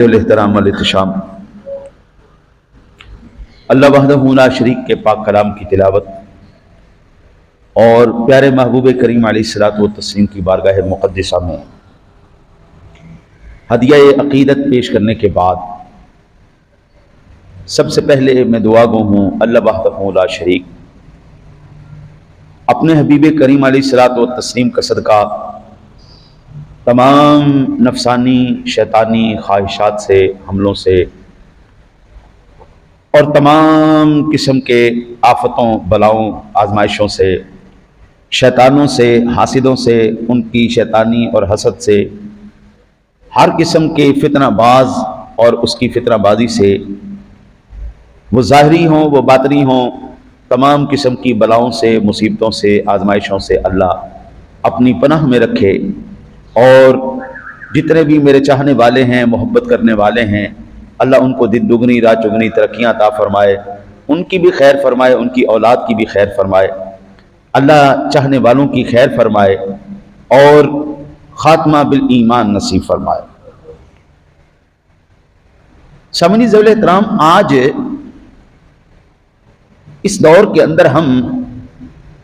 الاحترام والاحتشام، اللہ وحدہ لا شریک کے پاک کلام کی تلاوت اور پیارے محبوب کریم علیہ الصلوۃ والتسلیم کی بارگاہ مقدسہ میں ہدیہ عقیدت پیش کرنے کے بعد سب سے پہلے میں دعا گو ہوں اللہ وحدہ لا شریک اپنے حبیب کریم علیہ الصلوۃ والتسلیم کا صدقہ تمام نفسانی شیطانی خواہشات سے، حملوں سے اور تمام قسم کے آفتوں، بلاؤں، آزمائشوں سے، شیطانوں سے، حاسدوں سے، ان کی شیطانی اور حسد سے، ہر قسم کے فتنہ باز اور اس کی فتنہ بازی سے، وہ ظاہری ہوں وہ باطنی ہوں، تمام قسم کی بلاؤں سے، مصیبتوں سے، آزمائشوں سے اللہ اپنی پناہ میں رکھے، اور جتنے بھی میرے چاہنے والے ہیں، محبت کرنے والے ہیں، اللہ ان کو دن دگنی رات چگنی ترقیاں عطا فرمائے، ان کی بھی خیر فرمائے، ان کی اولاد کی بھی خیر فرمائے، اللہ چاہنے والوں کی خیر فرمائے اور خاتمہ بالایمان نصیب فرمائے۔ سامعین ذوال احترام، آج اس دور کے اندر ہم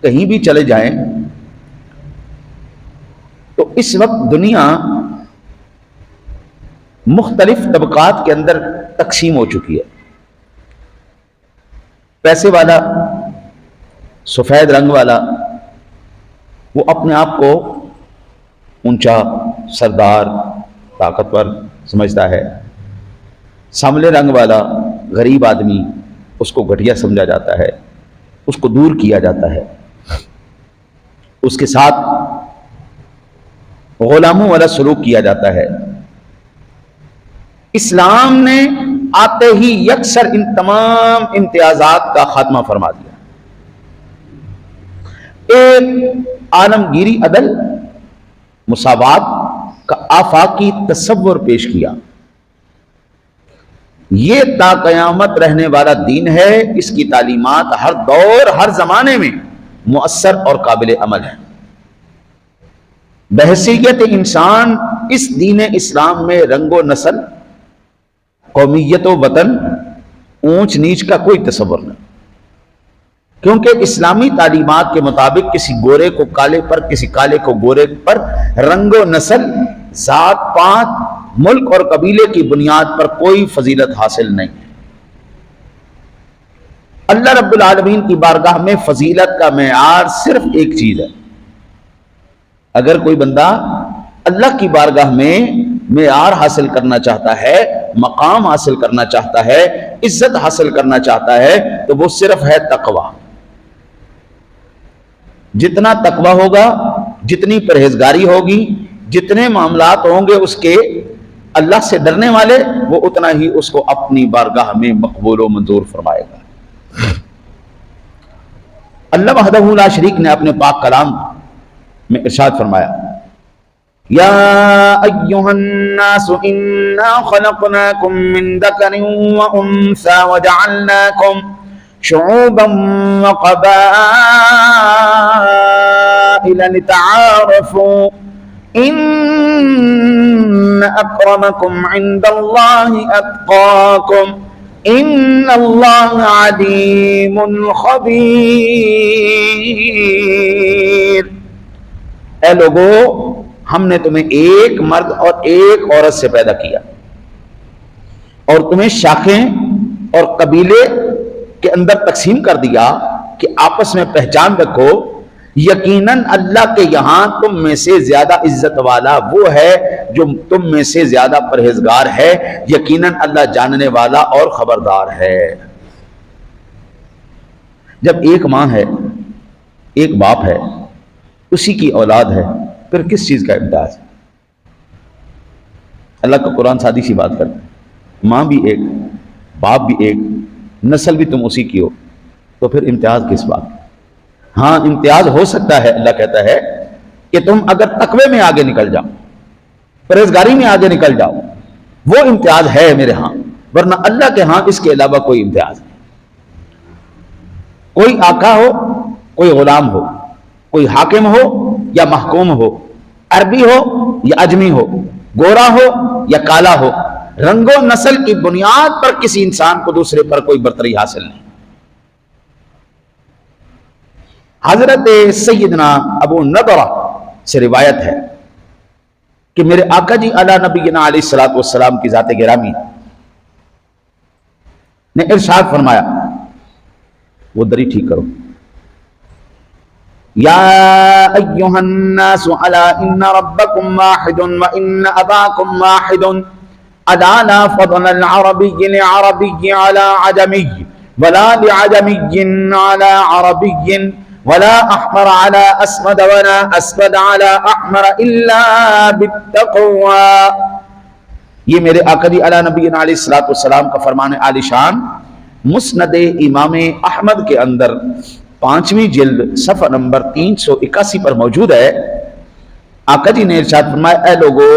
کہیں بھی چلے جائیں تو اس وقت دنیا مختلف طبقات کے اندر تقسیم ہو چکی ہے۔ پیسے والا، سفید رنگ والا، وہ اپنے آپ کو اونچا، سردار، طاقتور سمجھتا ہے۔ سانولے رنگ والا غریب آدمی، اس کو گھٹیا سمجھا جاتا ہے، اس کو دور کیا جاتا ہے، اس کے ساتھ غلاموں والا سلوک کیا جاتا ہے۔ اسلام نے آتے ہی یکسر ان تمام امتیازات کا خاتمہ فرما دیا، ایک عالمگیری عدل، مساوات کا آفاقی تصور پیش کیا۔ یہ تا قیامت رہنے والا دین ہے، اس کی تعلیمات ہر دور ہر زمانے میں مؤثر اور قابل عمل ہے۔ بحیثیت انسان اس دین اسلام میں رنگ و نسل، قومیت و وطن، اونچ نیچ کا کوئی تصور نہیں، کیونکہ اسلامی تعلیمات کے مطابق کسی گورے کو کالے پر، کسی کالے کو گورے پر رنگ و نسل، ذات پات، ملک اور قبیلے کی بنیاد پر کوئی فضیلت حاصل نہیں ہے۔ اللہ رب العالمین کی بارگاہ میں فضیلت کا معیار صرف ایک چیز ہے۔ اگر کوئی بندہ اللہ کی بارگاہ میں معیار حاصل کرنا چاہتا ہے، مقام حاصل کرنا چاہتا ہے، عزت حاصل کرنا چاہتا ہے، تو وہ صرف ہے تقوی۔ جتنا تقوی ہوگا، جتنی پرہیزگاری ہوگی، جتنے معاملات ہوں گے اس کے اللہ سے ڈرنے والے، وہ اتنا ہی اس کو اپنی بارگاہ میں مقبول و منظور فرمائے گا۔ اللہ وحدہ لا شریک نے اپنے پاک کلام میں ارشاد فرمایا، یا ایھا الناس انا خلقناکم من ذکر وانثی وجعلناکم شعوبا وقبائل لتعارفوا ان اکرمکم عند اللہ اتقاکم ان اللہ علیم خبیر۔ اے لوگو، ہم نے تمہیں ایک مرد اور ایک عورت سے پیدا کیا اور تمہیں شاخیں اور قبیلے کے اندر تقسیم کر دیا کہ آپس میں پہچان رکھو، یقیناً اللہ کے یہاں تم میں سے زیادہ عزت والا وہ ہے جو تم میں سے زیادہ پرہیزگار ہے، یقیناً اللہ جاننے والا اور خبردار ہے۔ جب ایک ماں ہے، ایک باپ ہے، اسی کی اولاد ہے، پھر کس چیز کا امتیاز ہے؟ اللہ کا قرآن سادی سی بات کرتا ہے، ماں بھی ایک، باپ بھی ایک، نسل بھی تم اسی کی ہو، تو پھر امتیاز کس بات؟ ہاں امتیاز ہو سکتا ہے، اللہ کہتا ہے کہ تم اگر تقوی میں آگے نکل جاؤ، پرہیزگاری میں آگے نکل جاؤ، وہ امتیاز ہے میرے ہاں، ورنہ اللہ کے ہاں اس کے علاوہ کوئی امتیاز نہیں۔ کوئی آقا ہو، کوئی غلام ہو، کوئی حاکم ہو یا محکوم ہو، عربی ہو یا اجمی ہو، گورا ہو یا کالا ہو، رنگ و نسل کی بنیاد پر کسی انسان کو دوسرے پر کوئی برتری حاصل نہیں. حضرت سیدنا ابو نضرہ سے روایت ہے کہ میرے آقا جی علی نبینا علیہ الصلوۃ والسلام کی ذات گرامی نے ارشاد فرمایا، وہ دری ٹھیک کرو، یا ایھا الناس الا ان ربکم واحد وان اباکم واحد الا لا فضل العربی لعربی علی عجمی ولا لعجمی علی عربی ولا احمر على اسود ولا اسود على احمر الا بالتقوى. یہ میرے آقا جی علی نبینا علیہ الصلوۃ والسلام کا فرمان عالی شان مسند امام احمد کے اندر 5ویں جلد صفحہ نمبر 381 پر موجود ہے. آقا جی نے ارشاد فرمایا، اے لوگو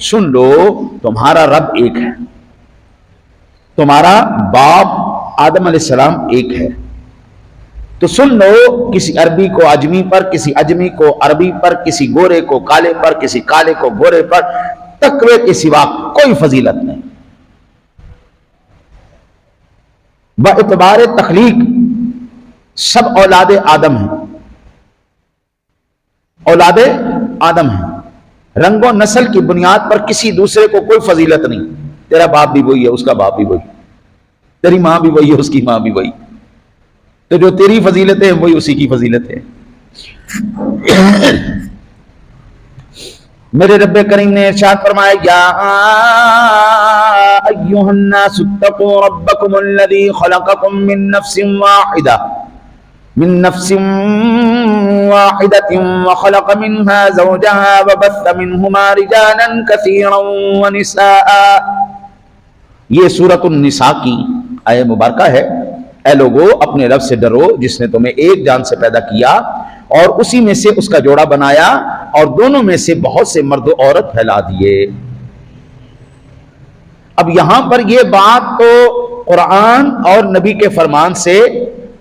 سن لو، تمہارا رب ایک ہے، تمہارا باپ آدم علیہ السلام ایک ہے. تو سن لو، کسی عربی کو عجمی پر، کسی عجمی کو عربی پر، کسی گورے کو کالے پر، کسی کالے کو گورے پر، تقوی کے سوا کوئی فضیلت نہیں. باعتبار تخلیق سب اولاد آدم ہیں، اولاد آدم ہیں. رنگ و نسل کی بنیاد پر کسی دوسرے کو کوئی فضیلت نہیں. تیرا باپ بھی وہی ہے، اس کا باپ بھی وہی، تیری ماں بھی وہی ہے، اس کی ماں بھی وہی. تو جو تیری فضیلت ہے وہی اسی کی فضیلت ہے. میرے رب کریم نے ارشاد فرمایا، یا ایھا الناس اتقوا ربکم الذی خلقکم من نفس واحدۃ وخلق منها زوجها وبث منهما رجالا كثيرا ونساء. یہ سورۃ النساء کی آیہ مبارکہ ہے. اے لوگو اپنے رب سے ڈرو جس نے تمہیں ایک جان سے پیدا کیا اور اسی میں سے اس کا جوڑا بنایا اور دونوں میں سے بہت سے مرد و عورت پھیلا دیے. اب یہاں پر یہ بات تو قرآن اور نبی کے فرمان سے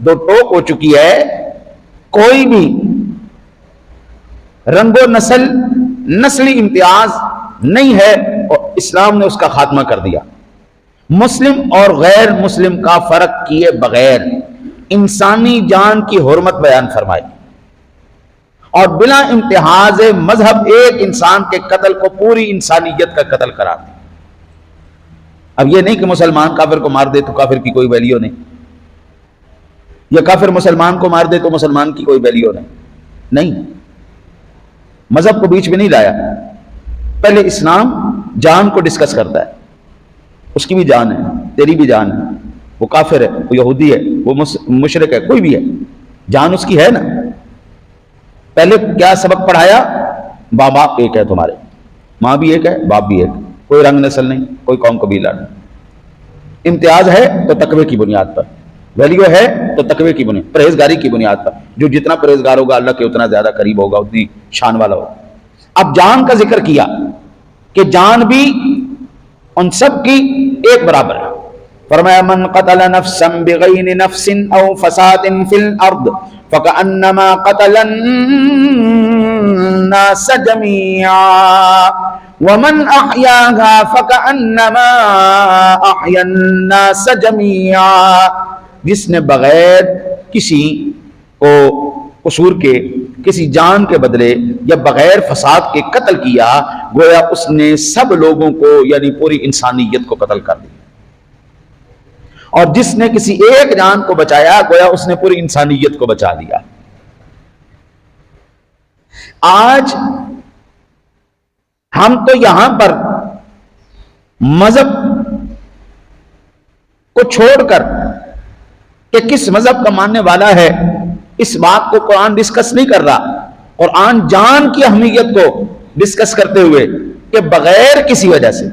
دو ٹوک ہو چکی ہے. کوئی بھی رنگ و نسلی امتیاز نہیں ہے اور اسلام نے اس کا خاتمہ کر دیا. مسلم اور غیر مسلم کا فرق کیے بغیر انسانی جان کی حرمت بیان فرمائی اور بلا امتیاز مذہب ایک انسان کے قتل کو پوری انسانیت کا قتل قرار دی. اب یہ نہیں کہ مسلمان کافر کو مار دے تو کافر کی کوئی ویلیو نہیں، یا کافر مسلمان کو مار دے تو مسلمان کی کوئی ویلیو نہیں. مذہب کو بیچ میں نہیں لایا. پہلے اسلام جان کو ڈسکس کرتا ہے. اس کی بھی جان ہے، تیری بھی جان ہے. وہ کافر ہے، وہ یہودی ہے، وہ مشرک ہے، کوئی بھی ہے، جان اس کی ہے نا. پہلے کیا سبق پڑھایا؟ باپ ایک ہے تمہارے، ماں بھی ایک ہے، باپ بھی ایک، کوئی رنگ نسل نہیں، کوئی قوم قبیلہ نہیں. امتیاز ہے تو تقوی کی بنیاد پر، ویلیو ہے تو تقوی کی بنیاد، پرہیزگاری کی بنیاد پر. جو جتنا پرہیزگار ہوگا اللہ کے اتنا زیادہ قریب ہوگا، اتنی شان والا ہوگا. اب جان کا ذکر کیا کہ جان بھی ان سب کی ایک برابر ہے. فرمایا من قتل نفسا بغیر نفس او فساد فی الارض فکأنما قتل الناس جميعا ومن احیاها فکأنما احیا الناس جميعا. جس نے بغیر کسی کو قصور کے، کسی جان کے بدلے یا بغیر فساد کے قتل کیا، گویا اس نے سب لوگوں کو یعنی پوری انسانیت کو قتل کر دیا. اور جس نے کسی ایک جان کو بچایا، گویا اس نے پوری انسانیت کو بچا دیا. آج ہم تو یہاں پر مذہب کو چھوڑ کر کہ کس مذہب کا ماننے والا ہے اس بات کو قرآن ڈسکس نہیں کر رہا. قرآن جان کی اہمیت کو ڈسکس کرتے ہوئے کہ بغیر کسی وجہ سے،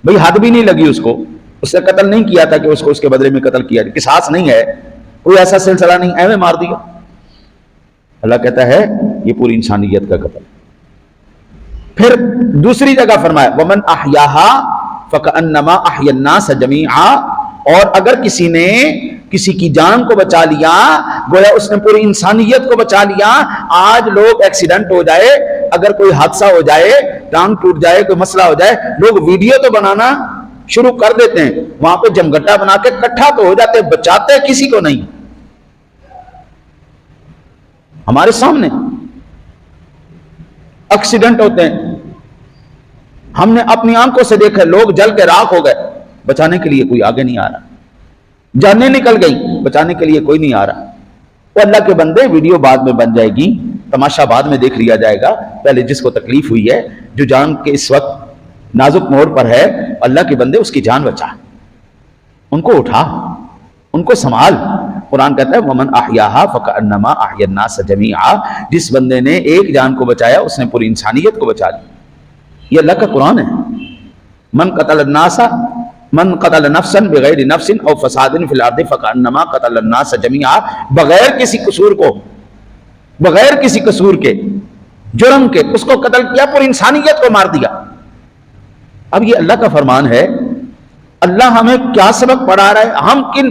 بھئی حد بھی نہیں لگی اس نے قتل نہیں کیا تھا کہ اس کو اس کے بدلے میں قتل کیا، قصاص نہیں ہے، کوئی ایسا سلسلہ نہیں، ایویں مار دیا. اللہ کہتا ہے یہ پوری انسانیت کا قتل. پھر دوسری جگہ فرمایا ومن احیاها فکأنما احیا الناس جميعا. اور اگر کسی نے کسی کی جان کو بچا لیا، گویا اس نے پوری انسانیت کو بچا لیا. آج لوگ ایکسیڈنٹ ہو جائے، اگر کوئی حادثہ ہو جائے، ٹانگ ٹوٹ جائے، کوئی مسئلہ ہو جائے، لوگ ویڈیو تو بنانا شروع کر دیتے ہیں، وہاں پہ جمگٹا بنا کے کٹھا تو ہو جاتے ہیں، بچاتے کسی کو نہیں۔ ہمارے سامنے ایکسیڈنٹ ہوتے ہیں، ہم نے اپنی آنکھوں سے دیکھا، لوگ جل کے راکھ ہو گئے، بچانے کے لیے کوئی آگے نہیں آ رہا، جانیں نکل گئی، بچانے کے لیے کوئی نہیں آ رہا۔ وہ اللہ کے بندے، ویڈیو بعد میں بن جائے گی، تماشا بعد میں دیکھ لیا جائے گا، پہلے جس کو تکلیف ہوئی ہے، جو جان کے اس وقت نازک موڑ پر ہے، اللہ کے بندے اس کی جان بچا، ان کو اٹھا، ان کو سنبھال۔ قرآن کہتا ہے وَمَنْ أَحْيَاهَا فَكَأَنَّمَا أَحْيَا النَّاسَ جَمِيعًا، جس بندے نے ایک جان کو بچایا اس نے پوری انسانیت کو بچا لی۔ یہ اللہ کا قرآن ہے۔ من قتل نفسا بغیر نفس او فساد فی الارض فکأنما قتل الناس جميعا، بغیر کسی قصور کو، بغیر کسی قصور کے، جرم کے اس کو قتل کیا، پوری انسانیت کو مار دیا۔ اب یہ اللہ کا فرمان ہے، اللہ ہمیں کیا سبق پڑھا رہا ہے، ہم کن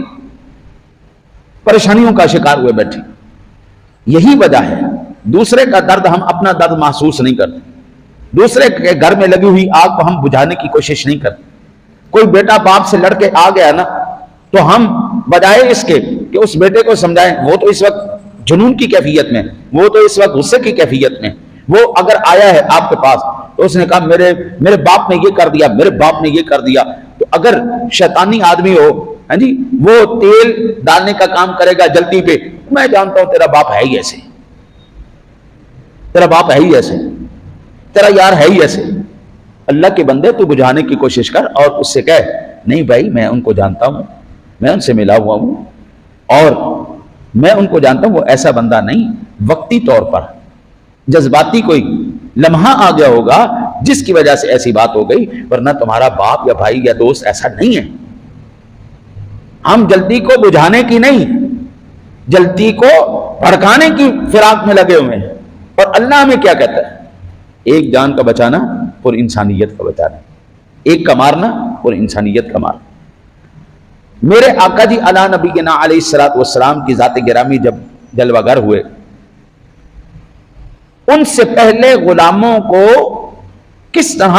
پریشانیوں کا شکار ہوئے بیٹھے۔ یہی وجہ ہے دوسرے کا درد ہم اپنا درد محسوس نہیں کرتے، دوسرے کے گھر میں لگی ہوئی آگ کو ہم بجھانے کی کوشش نہیں کرتے۔ کوئی بیٹا باپ سے لڑ کے آ گیا نا، تو ہم بجائے اس کے کہ اس بیٹے کو سمجھائیں، وہ تو اس وقت جنون کی کیفیت میں، وہ تو اس وقت غصے کی کیفیت میں، وہ اگر آیا ہے آپ کے پاس تو اس نے کہا میرے باپ نے یہ کر دیا، میرے باپ نے یہ کر دیا، تو اگر شیطانی آدمی ہو، ہاں جی، وہ تیل ڈالنے کا کام کرے گا جلتی پہ، میں جانتا ہوں تیرا باپ ہے ہی ایسے، تیرا باپ ہے ہی ایسے، تیرا یار ہے ہی ایسے۔ اللہ کے بندے تو بجھانے کی کوشش کر اور اس سے کہے نہیں بھائی میں ان کو جانتا ہوں، میں ان سے ملا ہوا ہوں اور میں ان کو جانتا ہوں، وہ ایسا بندہ نہیں، وقتی طور پر جذباتی کوئی لمحہ آ گیا ہوگا جس کی وجہ سے ایسی بات ہو گئی، ورنہ تمہارا باپ یا بھائی یا دوست ایسا نہیں ہے۔ ہم جلدی کو بجھانے کی نہیں، جلدی کو بھڑکانے کی فراق میں لگے ہوئے ہیں۔ اور اللہ ہمیں کیا کہتا ہے؟ ایک جان کا بچانا اور انسانیت کا بچانا، ایک کا مارنا اور انسانیت کا مارنا۔ میرے آقا جی علی نبینا علیہ الصلوۃ والسلام کی ذات گرامی جب جلوہ گر ہوئے، ان سے پہلے غلاموں کو کس طرح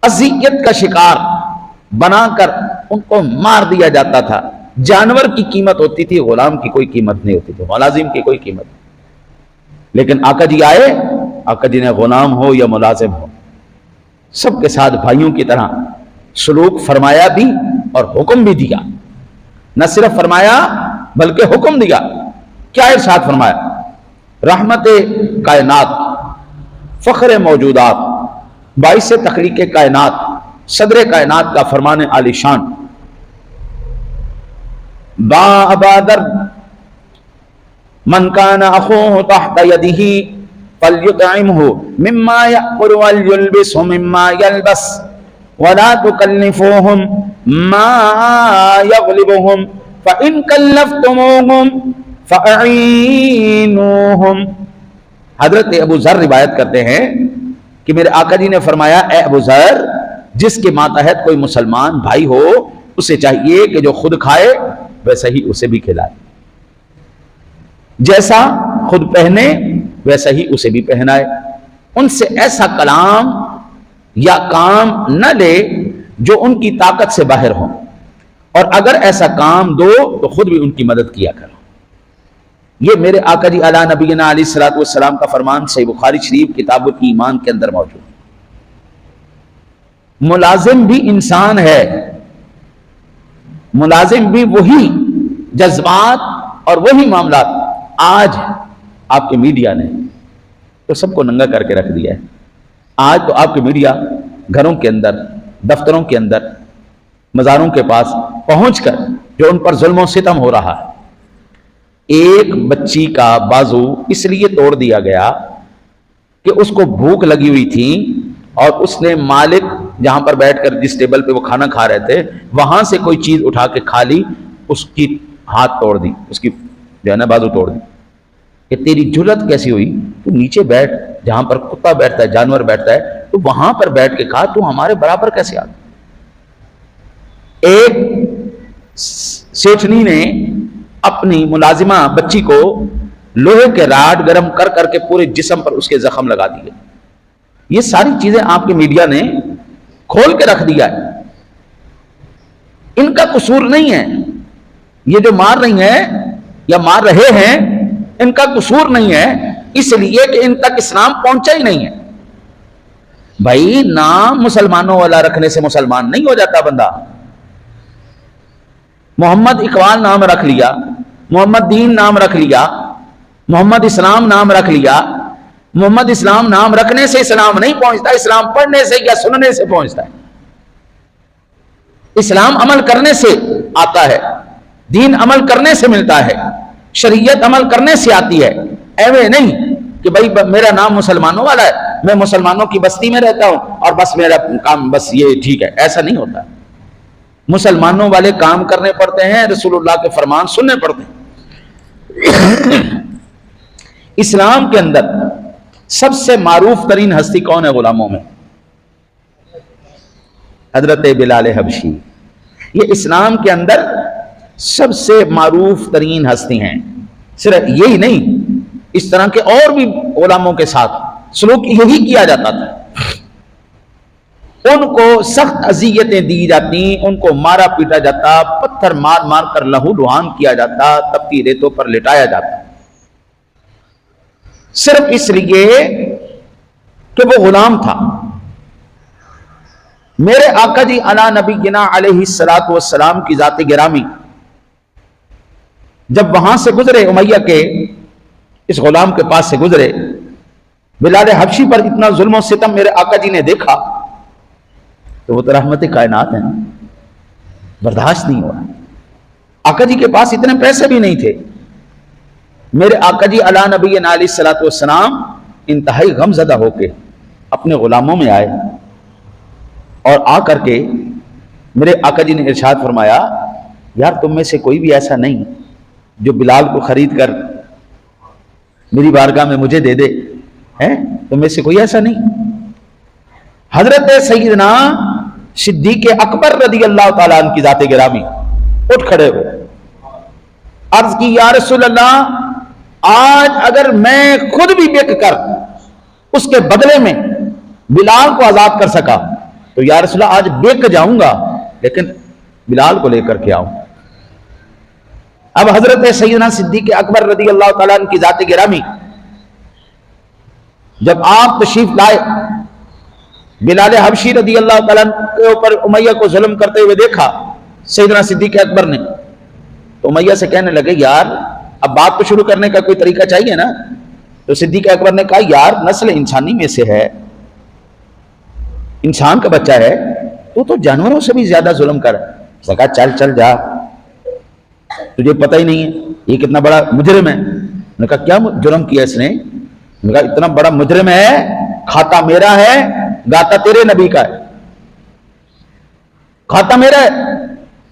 اذیت کا شکار بنا کر ان کو مار دیا جاتا تھا۔ جانور کی قیمت ہوتی تھی، غلام کی کوئی قیمت نہیں ہوتی تھی، ملازم کی کوئی قیمت نہیں۔ لیکن آقا جی آئے، آقا جی نے غلام ہو یا ملازم ہو سب کے ساتھ بھائیوں کی طرح سلوک فرمایا بھی اور حکم بھی دیا۔ نہ صرف فرمایا بلکہ حکم دیا۔ کیا ارشاد فرمایا؟ رحمت کائنات، فخر موجودات، باعث تخلیق کائنات، صدر کائنات کا فرمان عالی شان، با ابادر من کان اخوہ تحت یدہ فلیطعمہ مما یأکل ولیلبسہ مما یلبس ولا تکلفوہم ما یغلبہم فإن کلفتموہم فأعینوہم۔ حضرت ابو ذر روایت کرتے ہیں کہ میرے آقا جی نے فرمایا اے ابو ذر، جس کے ماتحت کوئی مسلمان بھائی ہو اسے چاہیے کہ جو خود کھائے ویسا ہی اسے بھی کھلائے، جیسا خود پہنے ویسا ہی اسے بھی پہنائے، ان سے ایسا کلام یا کام نہ لے جو ان کی طاقت سے باہر ہو، اور اگر ایسا کام دو تو خود بھی ان کی مدد کیا کرو۔ یہ میرے آقا جی علی نبینا علیہ الصلوۃ والسلام کا فرمان صحیح بخاری شریف کتاب الایمان کے اندر موجود۔ ملازم بھی انسان ہے، ملازم بھی وہی جذبات اور وہی معاملات۔ آج آپ کے میڈیا نے تو سب کو ننگا کر کے رکھ دیا ہے۔ آج تو آپ کے میڈیا گھروں کے اندر، دفتروں کے اندر، مزاروں کے پاس پہنچ کر جو ان پر ظلم و ستم ہو رہا ہے۔ ایک بچی کا بازو اس لیے توڑ دیا گیا کہ اس کو بھوک لگی ہوئی تھی اور اس نے مالک جہاں پر بیٹھ کر جس ٹیبل پہ وہ کھانا کھا رہے تھے وہاں سے کوئی چیز اٹھا کے کھا لی، اس کی ہاتھ توڑ دی، اس کی جو ہے نا بازو توڑ دی۔ کہ تیری جرت کیسی ہوئی، تو نیچے بیٹھ جہاں پر کتا بیٹھتا ہے، جانور بیٹھتا ہے، تو وہاں پر بیٹھ کے کھا، تو ہمارے برابر کیسے آتا؟ ایک سیٹھنی نے اپنی ملازمہ بچی کو لوہے کے راڈ گرم کر کر کے پورے جسم پر اس کے زخم لگا دیے۔ یہ ساری چیزیں آپ کے میڈیا نے کھول کے رکھ دیا ہے۔ ان کا قصور نہیں ہے، یہ جو مار رہی ہیں یا مار رہے ہیں ان کا قصور نہیں ہے، اس لیے کہ ان تک اسلام پہنچا ہی نہیں ہے۔ بھائی نام مسلمانوں والا رکھنے سے مسلمان نہیں ہو جاتا بندہ۔ محمد اقبال نام رکھ لیا، محمد دین نام رکھ لیا، محمد اسلام نام رکھ لیا، محمد اسلام نام رکھنے سے اسلام نہیں پہنچتا، اسلام پڑھنے سے یا سننے سے پہنچتا ہے۔ اسلام عمل کرنے سے آتا ہے، دین عمل کرنے سے ملتا ہے، شریعت عمل کرنے سے آتی ہے، ایوے نہیں کہ بھائی میرا نام مسلمانوں والا ہے، میں مسلمانوں کی بستی میں رہتا ہوں اور بس میرا کام بس یہ ٹھیک ہے، ایسا نہیں ہوتا۔ مسلمانوں والے کام کرنے پڑتے ہیں، رسول اللہ کے فرمان سننے پڑتے ہیں۔ اسلام کے اندر سب سے معروف ترین ہستی کون ہے غلاموں میں؟ حضرت بلال حبشی۔ یہ اسلام کے اندر سب سے معروف ترین ہستی ہیں۔ صرف یہی نہیں، اس طرح کے اور بھی غلاموں کے ساتھ سلوک یہی کیا جاتا تھا۔ ان کو سخت اذیتیں دی جاتی، ان کو مارا پیٹا جاتا، پتھر مار مار کر لہو لہان کیا جاتا، تپتی ریتوں پر لٹایا جاتا، صرف اس لیے کہ وہ غلام تھا۔ میرے آقا جی علی نبینا علیہ الصلوۃ والسلام کی ذات گرامی جب وہاں سے گزرے، امیہ کے اس غلام کے پاس سے گزرے، بلال حبشی پر اتنا ظلم و ستم میرے آقا جی نے دیکھا تو وہ تو رحمت کائنات ہیں، برداشت نہیں ہوا۔ آقا جی کے پاس اتنے پیسے بھی نہیں تھے۔ میرے آقا جی علی نبینا علیہ الصلوۃ والسلام انتہائی غم زدہ ہو کے اپنے غلاموں میں آئے اور آ کر کے میرے آقا جی نے ارشاد فرمایا، یار تم میں سے کوئی بھی ایسا نہیں جو بلال کو خرید کر میری بارگاہ میں مجھے دے دے، تم میں سے کوئی ایسا نہیں۔ حضرت سیدنا صدیق اکبر رضی اللہ تعالیٰ عنہ کی ذات گرامی اٹھ کھڑے ہو، عرض کی یا رسول اللہ، آج اگر میں خود بھی بک کر اس کے بدلے میں بلال کو آزاد کر سکا تو یا رسول اللہ آج بک جاؤں گا، لیکن بلال کو لے کر کے آؤں۔ اب حضرت سیدنا صدیق اکبر رضی اللہ تعالیٰ عنہ کی ذات گرامی جب آپ تشریف لائے، بلال حبشی رضی اللہ تعالیٰ عنہ کے اوپر امیہ کو ظلم کرتے ہوئے دیکھا سیدنا صدیق اکبر نے، تو امیہ سے کہنے لگے یار اب بات کو شروع کرنے کا کوئی طریقہ چاہیے نا۔ تو صدیق اکبر نے کہا یار نسل انسانی میں سے ہے، انسان کا بچہ ہے، تو جانوروں سے بھی زیادہ ظلم کر۔ اس نے کہا چل چل جا، تجھے پتہ ہی نہیں ہے یہ کتنا بڑا مجرم ہے۔ انہوں نے کہا کیا جرم کیا اس نے؟ انہوں نے کہا اتنا بڑا مجرم ہے، کھاتا میرا ہے، گاتا تیرے نبی کا ہے، کھاتا میرا ہے،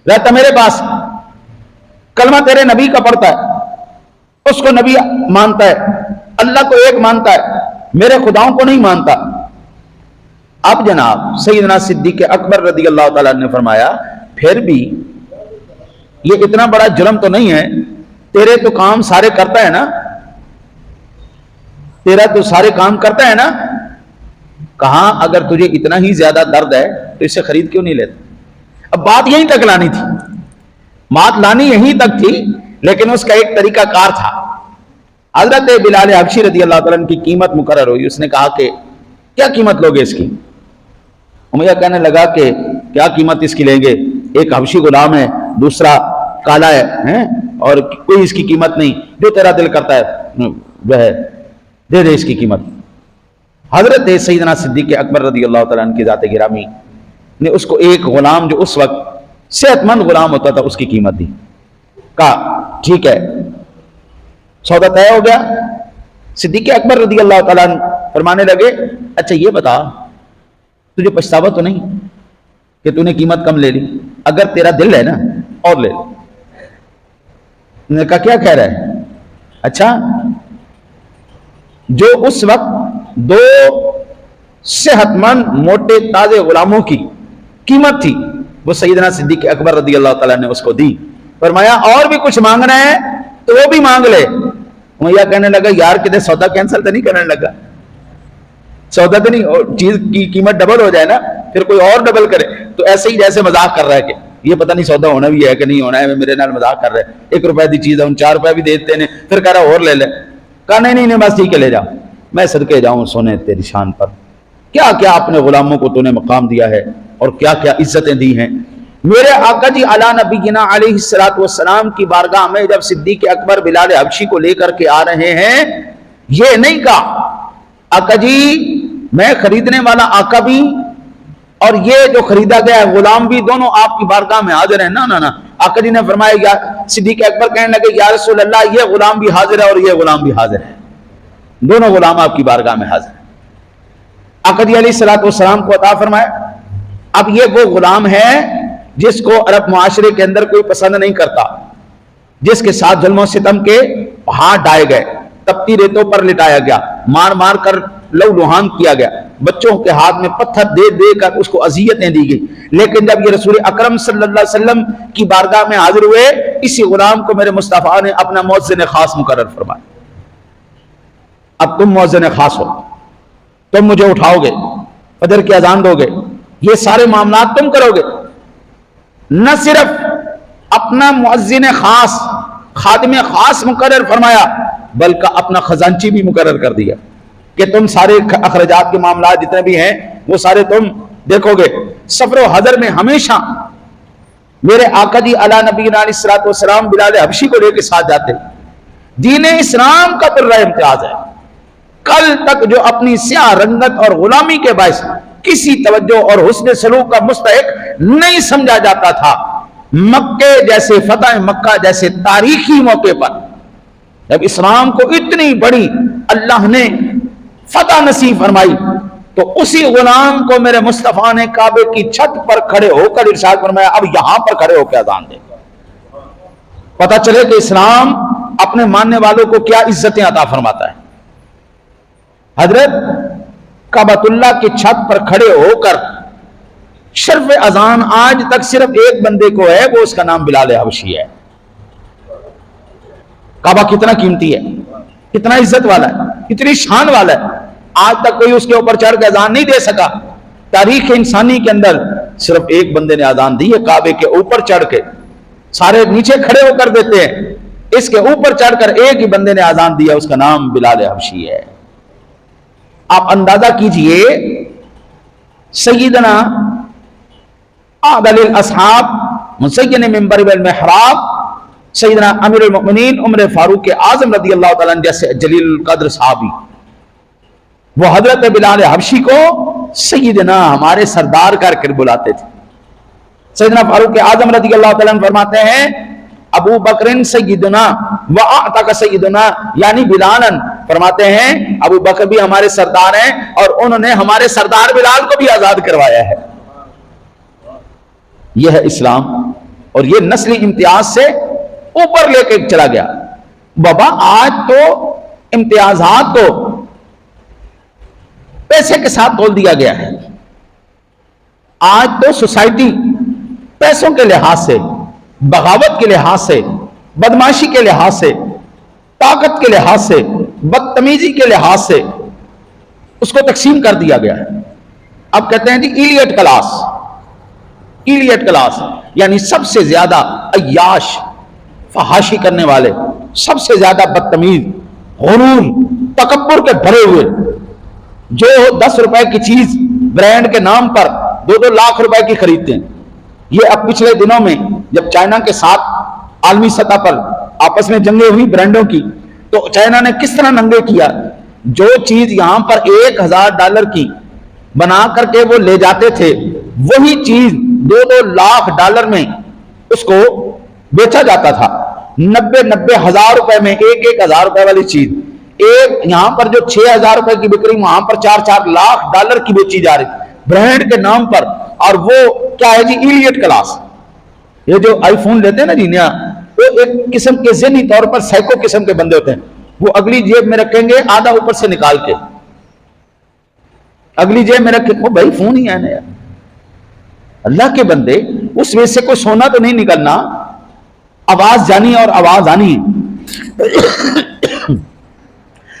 رہتا میرے پاس، کلمہ تیرے نبی کا پڑھتا ہے، اس کو نبی مانتا ہے، اللہ کو ایک مانتا ہے، میرے خداؤں کو نہیں مانتا۔ اب جناب سیدنا صدیق اکبر رضی اللہ تعالیٰ نے فرمایا پھر بھی یہ اتنا بڑا جرم تو نہیں ہے، تیرے تو کام سارے کرتا ہے نا، تیرا تو سارے کام کرتا ہے نا۔ کہاں اگر تجھے اتنا ہی زیادہ درد ہے تو اسے خرید کیوں نہیں لیتا؟ اب بات یہیں تک لانی تھی، بات لانی یہیں تک تھی، لیکن اس کا ایک طریقہ کار تھا۔ حضرت بلال حبشی رضی اللہ تعالیٰ عنہ کی قیمت مقرر ہوئی، اس نے کہا کہ کیا قیمت لوگے اس کی؟ امیہ کہنے لگا کہ کیا قیمت اس کی لیں گے، ایک حبشی غلام ہے، دوسرا کالا ہے اور کوئی اس کی قیمت نہیں، جو تیرا دل کرتا ہے وہ ہے، دے دے اس کی قیمت۔ حضرت سیدنا صدیق اکبر رضی اللہ تعالیٰ عنہ کی ذات گرامی نے اس کو ایک غلام جو اس وقت صحت مند غلام ہوتا تھا اس کی قیمت دی، کہا ٹھیک ہے سودا طے ہو گیا۔ صدیق اکبر رضی اللہ تعالیٰ عنہ فرمانے لگے اچھا یہ بتا تجھے پچھتاوا تو نہیں کہ تو نے قیمت کم لے لی؟ اگر تیرا دل ہے نا اور لے لے۔ انہوں نے کہا کیا کہہ رہا ہے؟ اچھا جو اس وقت دو صحت مند موٹے تازے غلاموں کی قیمت تھی وہ سیدنا صدیق اکبر رضی اللہ تعالیٰ نے اس کو دی۔ فرمایا اور بھی کچھ مانگنا ہے تو وہ بھی مانگ لے۔ امیہ کہنے لگا یار کدھر سودا کینسل تو نہیں کرنے لگا؟ سودا تو نہیں، چیز کی قیمت ڈبل ہو جائے نا، پھر کوئی اور ڈبل کرے تو ایسے ہی جیسے مذاق کر رہا ہے کہ یہ پتہ نہیں سودا ہونا بھی ہے کہ نہیں ہونا ہے, میرے نال مذاق کر رہے ہیں, 1 روپے دی چیز ہے 4 روپے بھی دیتے ہیں, پھر کہہ رہا اور لے لے. کہا نہیں بس ٹھیک ہے لے جا, میں صدقے جاؤں سونے تیری شان پر. کیا کیا اپنے غلاموں کو تو نے مقام دیا ہے اور کیا کیا عزتیں دی ہیں. میرے آقا جی علی نبینا علیہ الصلوۃ والسلام کی بارگاہ میں جب صدیق اکبر بلال حبشی کو لے کر کے آ رہے ہیں, یہ نہیں کہا آقا جی میں خریدنے والا آقا بھی اور یہ جو خریدا گیا ہے غلام بھی دونوں آپ کی بارگاہ میں حاضر ہیں. نا آقا جی نے فرمایا, یا صدیق اکبر کہنے لگے یا رسول اللہ یہ غلام بھی حاضر ہے اور یہ غلام بھی حاضر ہے, دونوں غلام آپ کی بارگاہ میں حاضر ہیں. آقا جی علیہ الصلوۃ والسلام کو عطا فرمایا. اب یہ وہ غلام ہے جس کو عرب معاشرے کے اندر کوئی پسند نہیں کرتا, جس کے ساتھ ظلم و ستم کے ہاتھ ڈائے گئے, تپتی ریتوں پر لٹایا گیا, مار مار کر لو لوہان کیا گیا, بچوں کے ہاتھ میں پتھر دے دے کر اس کو اذیتیں دی گئی. لیکن جب یہ رسول اکرم صلی اللہ علیہ وسلم کی بارگاہ میں حاضر ہوئے, اسی غلام کو میرے مصطفیٰ نے اپنا مؤذن خاص مقرر فرمایا. اب تم مؤذن خاص ہو, تم مجھے اٹھاؤ گے, فجر کی اذان دو گے, یہ سارے معاملات تم کرو گے. نہ صرف اپنا مؤذن خاص خادم خاص مقرر فرمایا بلکہ اپنا خزانچی بھی مقرر کر دیا کہ تم سارے اخراجات کے معاملات جتنے بھی ہیں وہ سارے تم دیکھو گے. سفر و حضر میں ہمیشہ میرے آقا جی علی نبینا علیہ الصلوۃ والسلام بلال حبشی کو لے کے ساتھ جاتے. دین اسلام کا پورا امتیاز ہے. کل تک جو اپنی سیاہ رنگت اور غلامی کے باعث کسی توجہ اور حسن سلوک کا مستحق نہیں سمجھا جاتا تھا, مکے جیسے فتح مکہ جیسے تاریخی موقع پر جب اسلام کو اتنی بڑی اللہ نے فتح نصیب فرمائی تو اسی غلام کو میرے مصطفیٰ نے کعبے کی چھت پر کھڑے ہو کر ارشاد فرمایا, اب یہاں پر کھڑے ہو کے اذان دے, پتہ چلے کہ اسلام اپنے ماننے والوں کو کیا عزتیں عطا فرماتا ہے. حضرت کعبۃ اللہ کی چھت پر کھڑے ہو کر شرف اذان آج تک صرف ایک بندے کو ہے, وہ اس کا نام بلال حبشی ہے. کعبہ کتنا قیمتی ہے, کتنا عزت والا ہے, کتنی شان والا ہے, آج تک کوئی اس کے اوپر چڑھ کے اذان نہیں دے سکا. تاریخ انسانی کے اندر صرف ایک بندے نے اذان دی ہے, کعبے کے اوپر چڑھ کے, سارے نیچے کھڑے ہو کر دیتے ہیں, اس کے اوپر چڑھ کر ایک ہی بندے نے اذان دیا, اس کا نام بلال حبشی ہے. آپ اندازہ کیجئے سیدنا اعدل الاصحاب مسین منبر المحراب سیدنا امیر المؤمنین عمر فاروق اعظم رضی اللہ تعالیٰ عنہ جیسے جلیل القدر صحابی, وہ حضرت بلال حبشی کو سیدنا ہمارے سردار کر کے بلاتے تھے. سیدنا فاروق اعظم رضی اللہ تعالیٰ عنہ فرماتے ہیں ابو بکر سیدنا وَأَعْتَقَ سیدنا, یعنی بلالن, فرماتے ہیں ابو بکر بھی ہمارے سردار ہیں اور انہوں نے ہمارے سردار بلال کو بھی آزاد کروایا ہے. یہ ہے اسلام, اور یہ نسلی امتیاز سے اوپر لے کے چلا گیا. بابا آج تو امتیازات کو پیسے کے ساتھ تول دیا گیا ہے. آج تو سوسائٹی پیسوں کے لحاظ سے, بغاوت کے لحاظ سے, بدماشی کے لحاظ سے, طاقت کے لحاظ سے, بدتمیزی کے لحاظ سے اس کو تقسیم کر دیا گیا ہے. اب کہتے ہیں جی ایلیٹ کلاس, ایلیٹ کلاس یعنی سب سے زیادہ عیاش, فحاشی کرنے والے, سب سے زیادہ بدتمیز, غرور, تکبر کے بھرے ہوئے, جو 10 روپے کی چیز برانڈ کے نام پر 2-2 لاکھ روپے کی خریدتے ہیں. یہ اب پچھلے دنوں میں جب چائنا کے ساتھ عالمی سطح پر آپس میں جنگیں ہوئی برانڈوں کی, تو چائنا نے کس طرح ننگے کیا, جو چیز یہاں پر $1000 کی بنا کر کے وہ لے جاتے تھے, وہی چیز 2-2 لاکھ ڈالر میں اس کو بیچا جاتا تھا. 90 ہزار روپے میں 1,000 روپے والی چیز, ایک یہاں پر جو 6,000 روپے کی بک رہی, وہاں پر 4 لاکھ ڈالر کی بیچی جا رہی برانڈ کے نام پر. اور وہ کیا ہے جی, ایلیٹ کلاس. یہ جو آئی فون لیتے ہیں نا جی نیا, وہ ایک قسم کے ذہنی طور پر سائیکو قسم کے بندے ہوتے ہیں. وہ اگلی جیب میں رکھیں گے آدھا اوپر سے نکال کے, اگلی جیب میں رکھیں, وہ بھائی فون ہی ہے نا یار. اللہ کے بندے, اس میں سے کوئی سونا تو نہیں نکلنا, آواز جانی اور آواز آنی.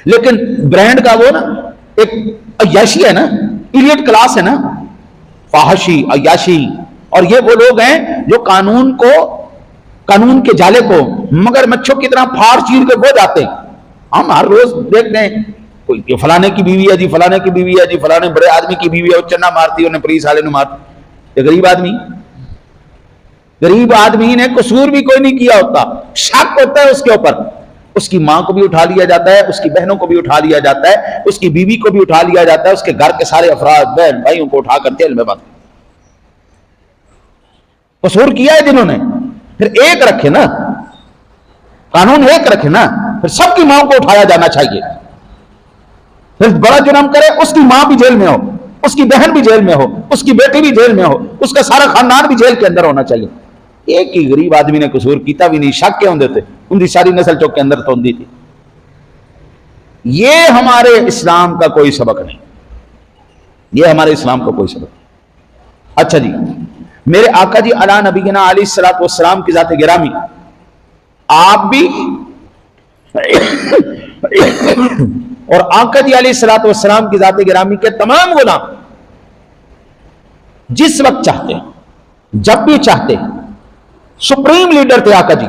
لیکن برانڈ کا وہ نا ایک عیاشی ہے نا, ایلیٹ کلاس ہے نا, فحاشی, عیاشی اور یہ وہ لوگ ہیں جو قانون کے جالے کو مگر مچھوں کی طرح پھاڑ چیر کے کھو جاتے ہیں. ہم ہر روز دیکھتے ہیں کوئی فلانے کی بیوی ہے جی، فلانے کی بیوی ہے جی، فلانے بڑے آدمی کی بیوی ہے، وہ چنا مارتی، انہیں پولیس والے نے مارتی. یہ غریب آدمی نے قصور بھی کوئی نہیں کیا ہوتا، شک ہوتا ہے اس کے اوپر. اس کی ماں کو بھی اٹھا لیا جاتا ہے، اس کی بہنوں کو بھی اٹھا لیا جاتا ہے، اس کی بیوی کو بھی اٹھا لیا جاتا ہے، اس کے گھر کے سارے افراد بہن بھائیوں کو اٹھا کر جیل میں بند. قصور کیا ہے جنہوں نے، پھر ایک رکھے نا، قانون ایک رکھے نا، پھر سب کی ماں کو اٹھایا جانا چاہیے. پھر بڑا جرم کرے اس کی ماں بھی جیل میں ہو، اس کی بہن بھی جیل میں ہو، اس کی بیٹی بھی جیل میں ہو، اس کا سارا خاندان بھی جیل کے اندر ہونا چاہیے. ایک ہی غریب آدمی نے قصور کیتا بھی نہیں، شک کیا ہوندے تھے، ان کی ساری نسل چوک کے اندر تو ہوندی تھی. یہ ہمارے اسلام کا کوئی سبق نہیں، یہ ہمارے اسلام کا کوئی سبق نہیں. اچھا جی، میرے آقا جی علی نبینا علیہ الصلوۃ والسلام کی ذات گرامی، آپ بھی اور آقا جی علیہ الصلوۃ والسلام کی ذات گرامی کے تمام غلام جس وقت چاہتے جب بھی چاہتے، سپریم لیڈر تھے آقا جی،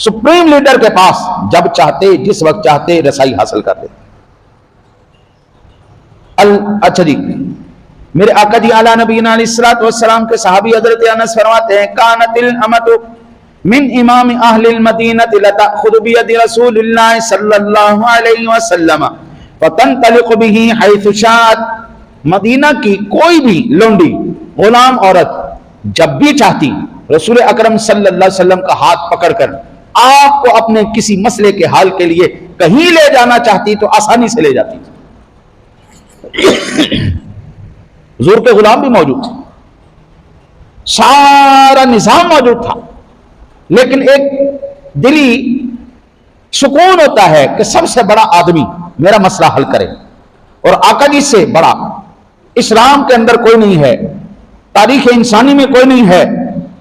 سپریم لیڈر کے پاس جب چاہتے جس وقت چاہتے رسائی حاصل کرتے. اچھا جی، میرے آقا جی اعلیٰ نبینا علیہ الصلوۃ والسلام کے صحابی حضرت انس فرماتے ہیں کانت الامۃ من امام اہل المدینہ لتأخذ بید رسول اللہ صلی اللہ علیہ وسلم فتنطلق به حیث شاءت. مدینہ کی کوئی بھی لونڈی غلام عورت جب بھی چاہتی رسول اکرم صلی اللہ علیہ وسلم کا ہاتھ پکڑ کر آپ کو اپنے کسی مسئلے کے حال کے لیے کہیں لے جانا چاہتی تو آسانی سے لے جاتی. حضور کے غلام بھی موجود تھے، سارا نظام موجود تھا، لیکن ایک دلی سکون ہوتا ہے کہ سب سے بڑا آدمی میرا مسئلہ حل کرے. اور آقا جی سے بڑا اسلام کے اندر کوئی نہیں ہے، تاریخ انسانی میں کوئی نہیں ہے.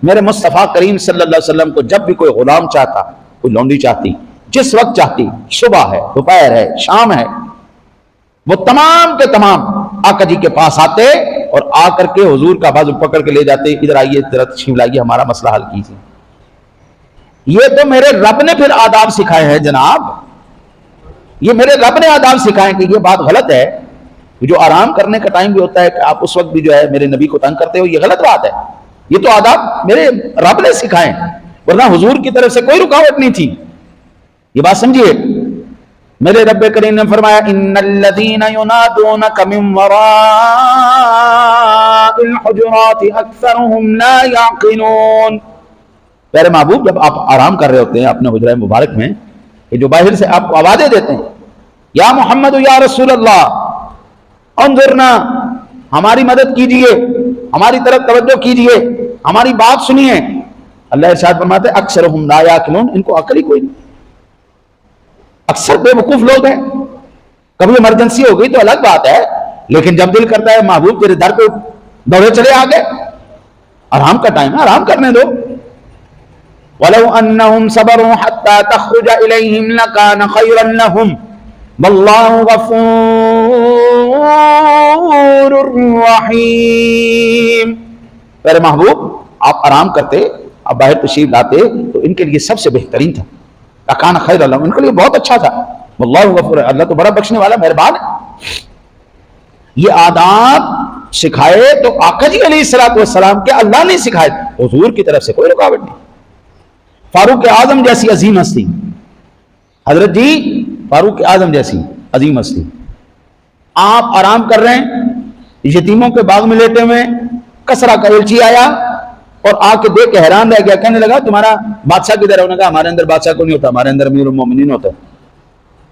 میرے مصطفیٰ کریم صلی اللہ علیہ وسلم کو جب بھی کوئی غلام چاہتا، کوئی لونڈی چاہتی، جس وقت چاہتی، صبح ہے، دوپہر ہے، شام ہے، وہ تمام کے تمام آقا جی کے پاس آتے اور آ کر کے حضور کا بازو پکڑ کے لے جاتے، ادھر آئیے، ادھر تشریف لائیے، ہمارا مسئلہ حل کیجیے. یہ تو میرے رب نے پھر آداب سکھائے ہیں جناب، یہ میرے رب نے آداب سکھائے کہ یہ بات غلط ہے. جو آرام کرنے کا ٹائم بھی ہوتا ہے کہ آپ اس وقت بھی جو ہے میرے نبی کو تنگ کرتے ہو، یہ غلط بات ہے. یہ تو آداب میرے رب نے سکھائے، ورنہ حضور کی طرف سے کوئی رکاوٹ نہیں تھی. یہ بات سمجھیے. میرے رب کریم نے فرمایا ان الذین ینادونک من وراء الحجرات اکثرهم لا یعقلون. پیارے محبوب، جب آپ آرام کر رہے ہوتے ہیں اپنے حجرہ مبارک میں، یہ جو باہر سے آپ کو آوازیں دیتے ہیں یا محمد یا رسول اللہ انظرنا، ہماری مدد کیجئے، ہماری طرف توجہ کیجئے، ہماری بات سنیے. اللہ ارشاد فرماتے ہیں اکثرهم لا یعقلون، ان کو عقل ہی کوئی نہیں. اکثر بے وقوف لوگ ہیں. کبھی ایمرجنسی ہو گئی تو الگ بات ہے، لیکن جب دل کرتا ہے محبوب تیرے در پہ دوڑے چلے آگے، آرام کا ٹائم ہے، آرام کرنے دو. وَلَوْ أَنَّهُمْ صَبَرُوا حَتَّى تَخْرُجَ إِلَيْهِمْ لَكَانَ خَيْرًا لَهُمْ وَاللَّهُ غَفُورٌ رَحِيمٌ. میرے محبوب، آپ آرام کرتے، آپ باہر تشریف لاتے تو ان کے لیے سب سے بہترین تھا. لَكَانَ خَيْرًا لَهُمْ، ان کے لیے بہت اچھا تھا. وَاللَّهُ غَفُورٌ، اللہ تو بڑا بخشنے والا مہربان ہے. یہ آداب سکھائے تو آقا جی علیہ الصلوۃ والسلام کے اللہ نے سکھائے، حضور کی طرف سے کوئی رکاوٹ نہیں. فاروق اعظم جیسی عظیم ہستی، حضرت جی فاروق اعظم جیسی عظیم ہستی، آپ آرام کر رہے ہیں، یتیموں کے باغ میں لیٹے ہوئے، کسرا کا ایلچی آیا اور آ کے دیکھ کے حیران رہ گیا، کہنے لگا تمہارا بادشاہ کدھر ہے؟ انہوں نے کہا ہمارے اندر بادشاہ کو نہیں ہوتا، ہمارے اندر امیر المومنین ہوتا ہے.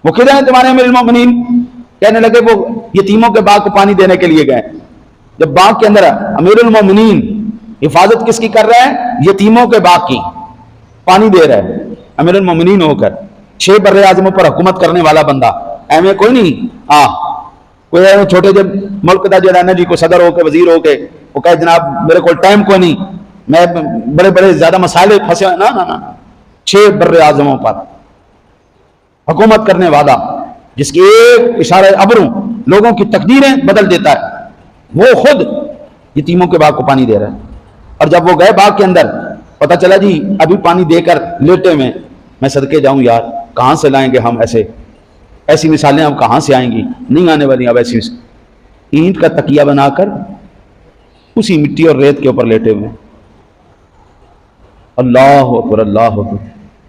وہ کدھر ہیں تمہارے امیر المومنین؟ کہنے لگے وہ یتیموں کے باغ کو پانی دینے کے لیے گئے. جب باغ کے اندر امیر المومنین حفاظت کس کی کر رہا ہے؟ یتیموں کے باغ کی، پانی دے رہا ہے امیر المومنین ہو کر، 6 بر اعظموں پر حکومت کرنے والا بندہ. ایویں کوئی نہیں کوئی ایویں چھوٹے جب ملک دا جڑا نا جی کو صدر ہو کے وزیر ہو کے وہ کہے جناب میرے کو ٹائم کوئی نہیں، میں بڑے بڑے زیادہ مسائل پھنسے ہوئے. نا 6 بر اعظموں پر حکومت کرنے والا، جس کی ایک اشارہ ابروں لوگوں کی تقدیریں بدل دیتا ہے، وہ خود یتیموں کے باغ کو پانی دے رہا ہے. اور جب وہ گئے باغ کے اندر، پتا چلا جی ابھی پانی دے کر لیٹے میں صدقے جاؤں یار، کہاں سے لائیں گے ہم ایسی مثالیں اب کہاں سے آئیں گی؟ نہیں آنے والی اب ایسی اینٹ کا تکیہ بنا کر اسی مٹی اور ریت کے اوپر لیٹے ہوئے، اللہ اکبر اللہ اکبر۔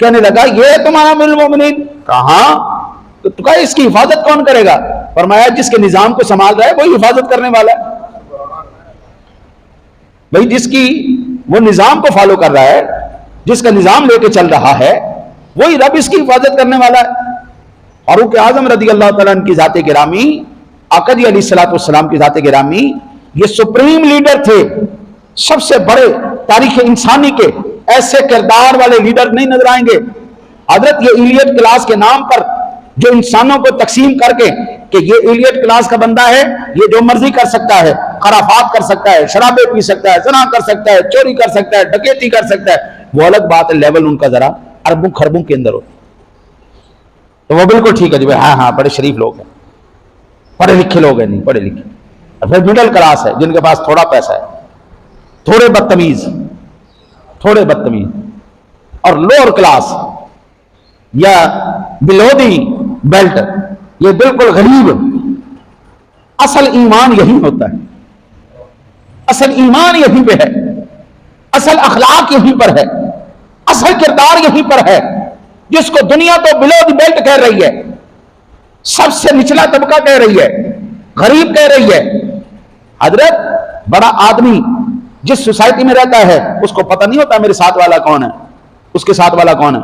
کہنے لگا یہ تمہارا بالمؤمنین، کہاں؟ تو کہا اس کی حفاظت کون کرے گا؟ فرمایا جس کے نظام کو سنبھال رہا ہے وہی حفاظت کرنے والا ہے، بھائی جس کی وہ نظام کو فالو کر رہا ہے، جس کا نظام لے کے چل رہا ہے، وہی رب اس کی حفاظت کرنے والا ہے۔ فاروق اعظم رضی اللہ تعالیٰ عنہ کی ذات گرامی، آقا جی علیہ الصلوۃ والسلام کی ذات گرامی، یہ سپریم لیڈر تھے، سب سے بڑے تاریخ انسانی کے ایسے کردار والے لیڈر نہیں نظر آئیں گے۔ حضرت یہ ایلیٹ کلاس کے نام پر جو انسانوں کو تقسیم کر کے کہ یہ ایلیٹ کلاس کا بندہ ہے، یہ جو مرضی کر سکتا ہے، خرافات کر سکتا ہے، شرابیں پی سکتا ہے، زنا کر سکتا ہے، چوری کر سکتا ہے، ڈکیتی کر سکتا ہے، وہ الگ بات ہے، لیول ان کا ذرا اربوں خربوں کے اندر ہوتا ہے، تو وہ بالکل ٹھیک ہے جی ہاں ہاں بڑے شریف لوگ ہیں، پڑھے لکھے لوگ ہیں، نہیں پڑھے لکھے، اور پھر مڈل کلاس ہے جن کے پاس تھوڑا پیسہ ہے، تھوڑے بدتمیز اور لوور کلاس یا بلو دی بیلٹ، یہ بالکل غریب۔ اصل ایمان یہی ہوتا ہے، اصل ایمان یہیں پہ ہے، اصل اخلاق یہیں پر ہے، اصل کردار یہیں پر ہے، جس کو دنیا تو بلو دی بیلٹ کہہ رہی ہے، سب سے نچلا طبقہ کہہ رہی ہے، غریب کہہ رہی ہے۔ حضرت بڑا آدمی جس سوسائٹی میں رہتا ہے اس کو پتہ نہیں ہوتا میرے ساتھ والا کون ہے، اس کے ساتھ والا کون ہے،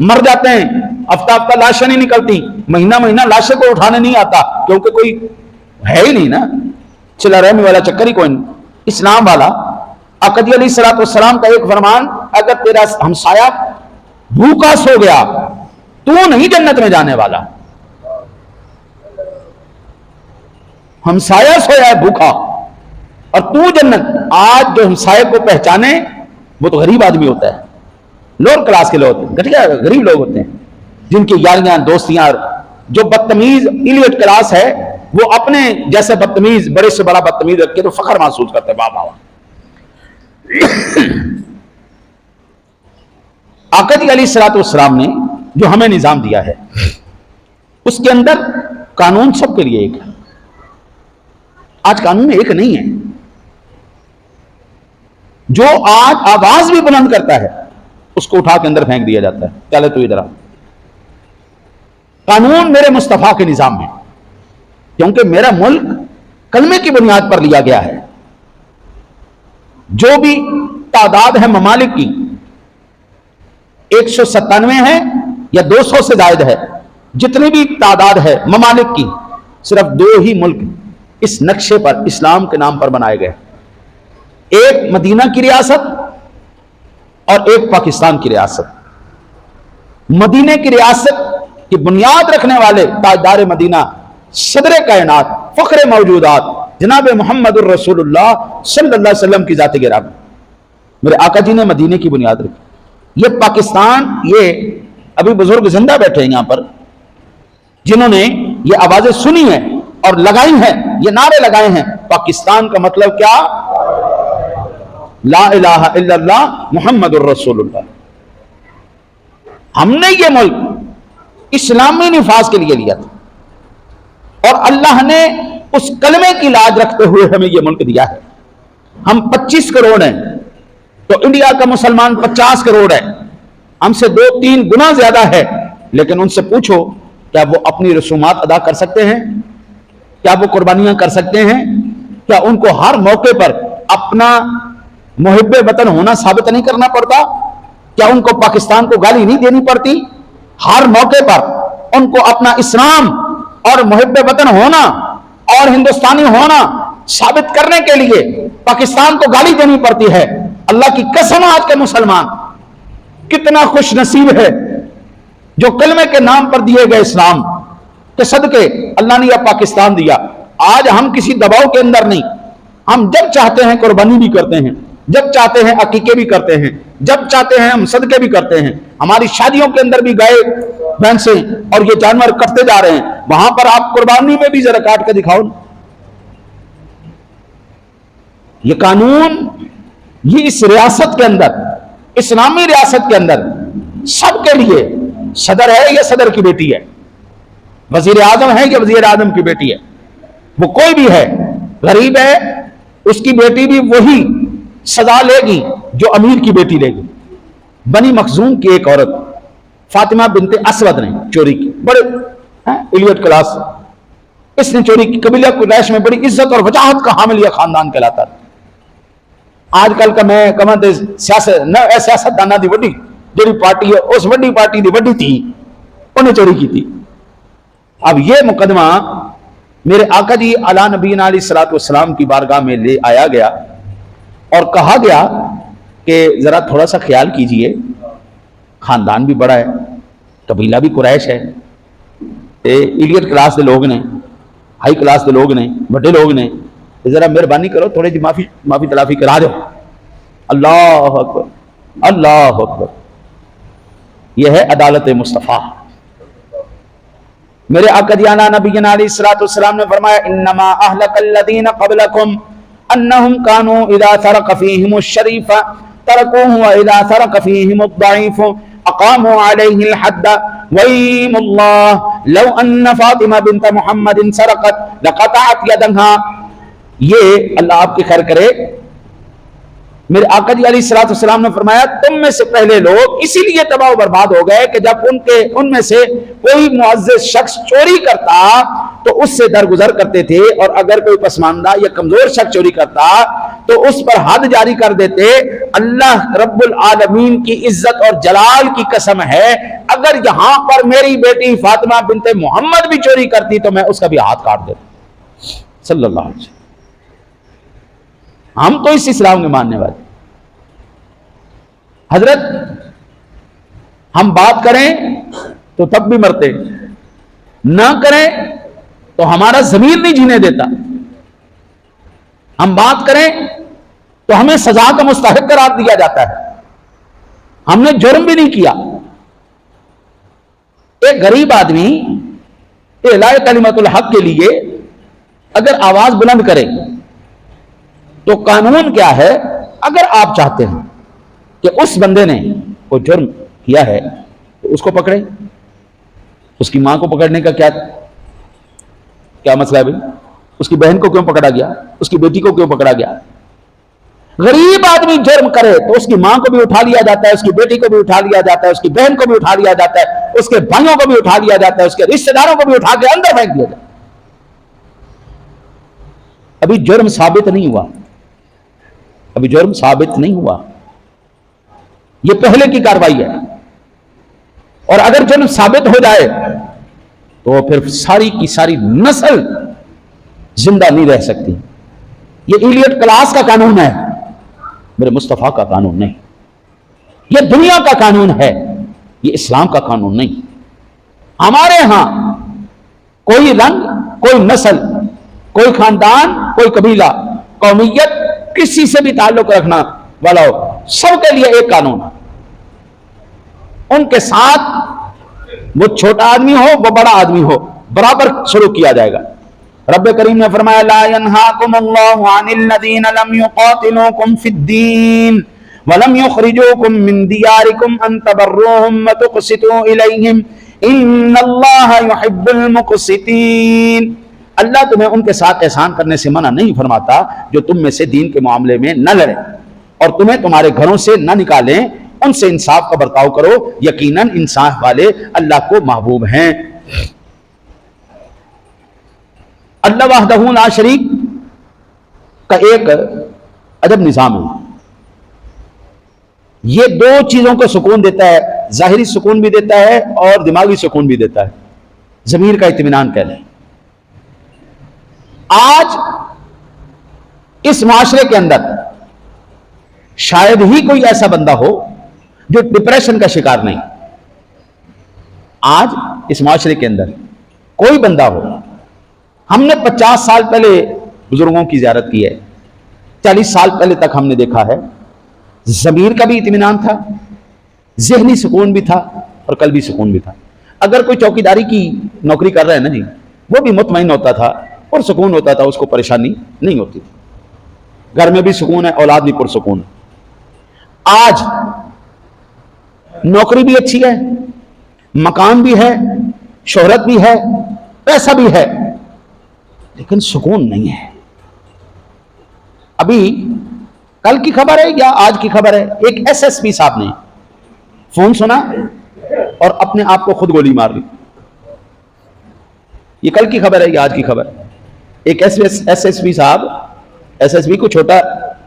مر جاتے ہیں، ہفتہ لاشیں نہیں نکلتی، مہینہ لاشیں کو اٹھانے نہیں آتا، کیونکہ کوئی ہے ہی نہیں نا، چلا رحمی والا چکر ہی کوئی نہیں۔ اسلام والا آقا جی علیہ الصلوۃ والسلام کا ایک فرمان، اگر تیرا ہمسایہ بھوکا سو گیا تو نہیں جنت میں جانے والا، ہمسایہ سویا ہے بھوکا اور تو جنت۔ آج جو ہمسایہ کو پہچانے وہ تو غریب آدمی ہوتا ہے، لوور کلاس کے لوگ ہوتے ہیں، گھٹیا غریب لوگ ہوتے ہیں، جن کی یاریاں دوستیاں، جو بدتمیز ایلیٹ کلاس ہے وہ اپنے جیسے بدتمیز بڑے سے بڑا بدتمیز رکھ کے تو فخر محسوس کرتے ہیں، واہ واہ۔ آقا جی علیہ الصلوۃ والسلام نے جو ہمیں نظام دیا ہے اس کے اندر قانون سب کے لیے ایک ہے۔ آج قانون ایک نہیں ہے، جو آج آواز بھی بلند کرتا ہے اس کو اٹھا کے اندر پھینک دیا جاتا ہے، چلے تو ادھر آ۔ قانون میرے مصطفیٰ کے نظام میں، کیونکہ میرا ملک کلمے کی بنیاد پر لیا گیا ہے۔ جو بھی تعداد ہے ممالک کی 197 ہے یا 200 سے زائد ہے، جتنی بھی تعداد ہے ممالک کی، صرف 2 ہی ملک اس نقشے پر اسلام کے نام پر بنائے گئے، ایک مدینہ کی ریاست اور ایک پاکستان کی ریاست۔ مدینہ کی ریاست کی بنیاد رکھنے والے تاجدار مدینہ، صدر کائنات، فخر موجودات جناب محمد الرسول اللہ صلی اللہ علیہ وسلم کی ذات گرامی، میرے آقا جی نے مدینہ کی بنیاد رکھی۔ یہ پاکستان، یہ ابھی بزرگ زندہ بیٹھے ہیں یہاں پر جنہوں نے یہ آوازیں سنی ہیں اور لگائی ہیں، یہ نعرے لگائے ہیں، پاکستان کا مطلب کیا؟ لا الہ الا اللہ محمد الرسول اللہ۔ ہم نے یہ ملک اسلامی نفاذ کے لیے لیا تھا اور اللہ نے اس کلمے کی لاج رکھتے ہوئے ہمیں یہ ملک دیا ہے۔ ہم 25 کروڑ ہیں تو انڈیا کا مسلمان 50 کروڑ ہے، ہم سے 2-3 گنا زیادہ ہے، لیکن ان سے پوچھو کیا وہ اپنی رسومات ادا کر سکتے ہیں؟ کیا وہ قربانیاں کر سکتے ہیں؟ کیا ان کو ہر موقع پر اپنا محب وطن ہونا ثابت نہیں کرنا پڑتا؟ کیا ان کو پاکستان کو گالی نہیں دینی پڑتی؟ ہر موقع پر ان کو اپنا اسلام اور محب وطن ہونا اور ہندوستانی ہونا ثابت کرنے کے لیے پاکستان کو گالی دینی پڑتی ہے؟ اللہ کی قسم آج کے مسلمان کتنا خوش نصیب ہے جو کلمے کے نام پر دیے گئے اسلام کے صدقے اللہ نے یہ پاکستان دیا۔ آج ہم کسی دباؤ کے اندر نہیں، ہم جب چاہتے ہیں قربانی بھی کرتے ہیں، جب چاہتے ہیں عقیقے بھی کرتے ہیں، جب چاہتے ہیں ہم صدقے بھی کرتے ہیں، ہماری شادیوں کے اندر بھی گائے بھینسیں اور یہ جانور کٹتے جا رہے ہیں، وہاں پر آپ قربانی میں بھی ذرا کاٹ کے دکھاؤ۔ یہ قانون یہ اس ریاست کے اندر، اسلامی ریاست کے اندر سب کے لیے صدر ہے یا صدر کی بیٹی ہے، وزیر اعظم ہے یا وزیر اعظم کی بیٹی ہے، وہ کوئی بھی ہے، غریب ہے اس کی بیٹی بھی وہی سزا لے گی جو امیر کی بیٹی لے گی۔ بنی مخزوم کی ایک عورت فاطمہ بنت اسود نے چوری کی، بڑے ایلیٹ کلاس، اس نے چوری کی، قبیلہ قریش میں بڑی عزت اور وجاہت کا حامل یہ خاندان کہلاتا تھا۔ آج کل کا میں کہتے سیاست دانا دی وڈی جڑی پارٹی ہے اس وڈی پارٹی دی وڈی تھی، انہیں چوری کی تھی۔ اب یہ مقدمہ میرے آقا جی اعلیٰ نبینا علیہ الصلوۃ والسلام کی بارگاہ میں لے آیا گیا اور کہا گیا کہ ذرا تھوڑا سا خیال کیجئے، خاندان بھی بڑا ہے، قبیلہ بھی قریش ہے، ایلیٹ کلاس دے لوگ نے، ہائی کلاس دے لوگ نے، بڑے لوگ نے، ذرا مہربانی کرو تھوڑی جی معافی تلافی کرا دو۔ اللہ اکبر، اللہ اکبر، یہ ہے عدالت مصطفیٰ۔ میرے آقا جی نبینا علیہ الصلوۃ والسلام نے فرمایا انما اہلک الذین قبلکم انہم کانوا اذا سرق فیہم الشریف ترکوہ واذا سرق فیہم الضعیف اقاموا علیہ الحد ویم اللہ لو ان فاطمہ بنت محمد سرقت لقطعت یدہا۔ یہ اللہ آپ کی خیر کرے، میرے آقا جی علیہ الصلوۃ والسلام نے فرمایا تم میں سے پہلے لوگ اسی لیے تباہ و برباد ہو گئے کہ جب ان میں سے کوئی معزز شخص چوری کرتا تو اس سے درگزر کرتے تھے، اور اگر کوئی پسماندہ یا کمزور شخص چوری کرتا تو اس پر حد جاری کر دیتے۔ اللہ رب العالمین کی عزت اور جلال کی قسم ہے، اگر یہاں پر میری بیٹی فاطمہ بنت محمد بھی چوری کرتی تو میں اس کا بھی ہاتھ کاٹ دیتا، صلی اللہ علیہ وسلم۔ ہم تو اس اسلام کے ماننے والے حضرت، ہم بات کریں تو تب بھی مرتے، نہ کریں تو ہمارا ضمیر نہیں جینے دیتا، ہم بات کریں تو ہمیں سزا کا مستحق قرار دیا جاتا ہے، ہم نے جرم بھی نہیں کیا۔ ایک غریب آدمی اعلاء کلمت الحق کے لیے اگر آواز بلند کرے تو قانون کیا ہے؟ اگر آپ چاہتے ہیں کہ اس بندے نے کوئی جرم کیا ہے تو اس کو پکڑے، اس کی ماں کو پکڑنے کا کیا مسئلہ ہے بھائی؟ اس کی بہن کو کیوں پکڑا گیا؟ اس کی بیٹی کو کیوں پکڑا گیا؟ غریب آدمی جرم کرے تو اس کی ماں کو بھی اٹھا لیا جاتا ہے، اس کی بیٹی کو بھی اٹھا لیا جاتا ہے، اس کی بہن کو بھی اٹھا لیا جاتا ہے، اس کے بھائیوں کو بھی اٹھا لیا جاتا ہے، اس کے رشتہ داروں کو بھی اٹھا کے اندر پھینک دیا جاتا ہے۔ ابھی جرم ثابت نہیں ہوا، ابھی جرم ثابت نہیں ہوا، یہ پہلے کی کارروائی ہے، اور اگر جرم ثابت ہو جائے تو پھر ساری کی ساری نسل زندہ نہیں رہ سکتی۔ یہ ایلیٹ کلاس کا قانون ہے، میرے مصطفیٰ کا قانون نہیں، یہ دنیا کا قانون ہے، یہ اسلام کا قانون نہیں۔ ہمارے ہاں کوئی رنگ، کوئی نسل، کوئی خاندان، کوئی قبیلہ، قومیت، کسی سے بھی تعلق رکھنا والا ہو، سب کے لیے ایک قانون ہے، ان کے ساتھ وہ چھوٹا آدمی ہو وہ بڑا آدمی ہو برابر سلوک کیا جائے گا۔ رب کریم نے فرمایا لا ينهاكم الله عن الذين لم يقاتلوكم في الدين ولم يخرجوكم من دياركم ان تبروهم وتقسطوا اليهم ان الله يحب المقسطين۔ اللہ تمہیں ان کے ساتھ احسان کرنے سے منع نہیں فرماتا جو تم میں سے دین کے معاملے میں نہ لڑیں اور تمہیں تمہارے گھروں سے نہ نکالیں، ان سے انصاف کا برتاؤ کرو، یقیناً انصاف والے اللہ کو محبوب ہیں۔ اللہ وحدہ لا شریک کا ایک عجب نظام ہے، یہ دو چیزوں کو سکون دیتا ہے، ظاہری سکون بھی دیتا ہے اور دماغی سکون بھی دیتا ہے، ضمیر کا اطمینان کہہ لیں۔ آج اس معاشرے کے اندر شاید ہی کوئی ایسا بندہ ہو جو ڈپریشن کا شکار نہیں۔ آج اس معاشرے کے اندر کوئی بندہ ہو، ہم نے 50 سال پہلے بزرگوں کی زیارت کی ہے، 40 سال پہلے تک ہم نے دیکھا ہے، ضمیر کا بھی اطمینان تھا، ذہنی سکون بھی تھا اور قلبی سکون بھی تھا۔ اگر کوئی چوکیداری کی نوکری کر رہا ہے نا جی، وہ بھی مطمئن ہوتا تھا اور سکون ہوتا تھا، اس کو پریشانی نہیں ہوتی تھی، گھر میں بھی سکون ہے، اولاد بھی پرسکون ہے۔ آج نوکری بھی اچھی ہے، مکان بھی ہے، شہرت بھی ہے، پیسہ بھی ہے، لیکن سکون نہیں ہے۔ ابھی کل کی خبر ہے یا آج کی خبر ہے، ایک ایس ایس پی صاحب نے فون سنا اور اپنے آپ کو خود گولی مار لی۔ یہ کل کی خبر ہے یا آج کی خبر؟ ایک ایس ایس پی صاحب، ایس ایس پی کو چھوٹا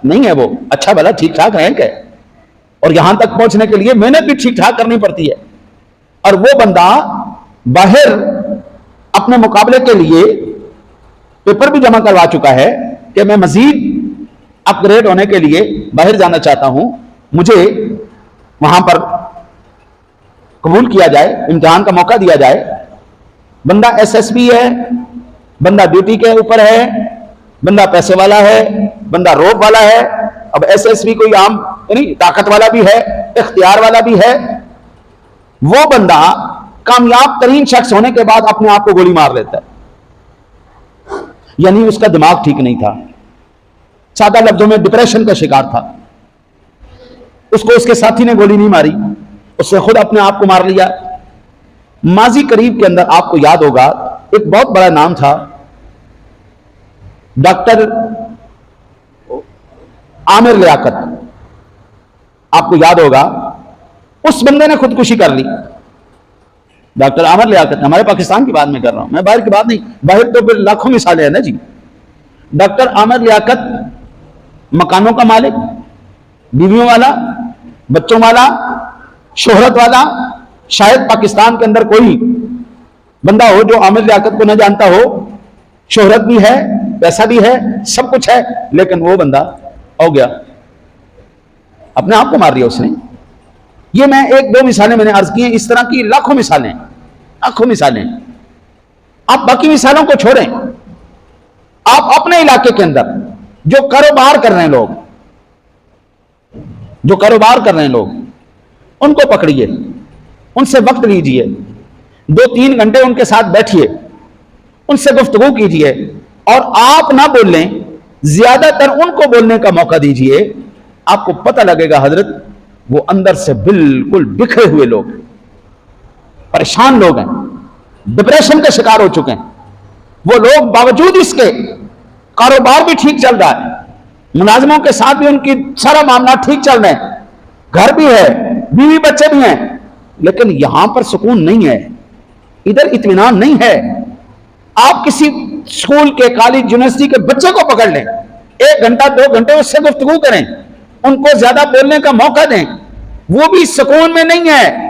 نہیں ہے، وہ اچھا بھلا ٹھیک ٹھاک رینک ہے، اور یہاں تک پہنچنے کے لیے محنت بھی ٹھیک ٹھاک کرنی پڑتی ہے، اور وہ بندہ باہر اپنے مقابلے کے لیے پیپر بھی جمع کروا چکا ہے کہ میں مزید اپ گریڈ ہونے کے لیے باہر جانا چاہتا ہوں، مجھے وہاں پر قبول کیا جائے، امتحان کا موقع دیا جائے۔ بندہ ایس ایس پی ہے، بندہ ڈیوٹی کے اوپر ہے، بندہ پیسے والا ہے، بندہ روب والا ہے۔ اب ایس ایس پی کوئی عام یعنی طاقت والا بھی ہے، اختیار والا بھی ہے۔ وہ بندہ کامیاب ترین شخص ہونے کے بعد اپنے آپ کو گولی مار لیتا ہے، یعنی اس کا دماغ ٹھیک نہیں تھا، سادہ لفظوں میں ڈپریشن کا شکار تھا۔ اس کو اس کے ساتھی نے گولی نہیں ماری، اس نے خود اپنے آپ کو مار لیا۔ ماضی قریب کے اندر آپ کو یاد ہوگا ایک بہت بڑا نام تھا، ڈاکٹر عامر لیاقت، آپ کو یاد ہوگا، اس بندے نے خودکشی کر لی۔ ڈاکٹر عامر لیاقت، ہمارے پاکستان کی بات میں کر رہا ہوں، میں باہر کی بات نہیں، باہر تو پھر لاکھوں مثالیں ہیں نا جی۔ ڈاکٹر عامر لیاقت مکانوں کا مالک، بیویوں والا، بچوں والا، شہرت والا، شاید پاکستان کے اندر کوئی بندہ ہو جو عامر لیاقت کو نہ جانتا ہو۔ شہرت بھی ہے، پیسہ بھی ہے، سب کچھ ہے، لیکن وہ بندہ ہو گیا، اپنے آپ کو مار لیا اس نے۔ یہ میں ایک دو مثالیں میں نے عرض کی ہیں، اس طرح کی لاکھوں مثالیں، لاکھوں مثالیں۔ آپ باقی مثالوں کو چھوڑیں، آپ اپنے علاقے کے اندر جو کاروبار کر رہے ہیں لوگ، جو کاروبار کر رہے ہیں لوگ، ان کو پکڑیے، ان سے وقت لیجئے، 2-3 گھنٹے ان کے ساتھ بیٹھیے، ان سے گفتگو کیجئے، اور آپ نہ بولیں، زیادہ تر ان کو بولنے کا موقع دیجئے۔ آپ کو پتہ لگے گا حضرت وہ اندر سے بالکل بکھرے ہوئے لوگ، پریشان لوگ ہیں، ڈپریشن کا شکار ہو چکے ہیں۔ وہ لوگ باوجود اس کے کاروبار بھی ٹھیک چل رہا ہے، ملازموں کے ساتھ بھی ان کی سارا معاملہ ٹھیک چل رہے ہیں، گھر بھی ہے، بیوی بچے بھی ہیں، لیکن یہاں پر سکون نہیں ہے، ادھر اطمینان نہیں ہے۔ آپ کسی اسکول کے، کالج، یونیورسٹی کے بچے کو پکڑ لیں، 1 گھنٹہ 2 گھنٹے اس سے گفتگو کریں، ان کو زیادہ بولنے کا موقع دیں، وہ بھی سکون میں نہیں ہے۔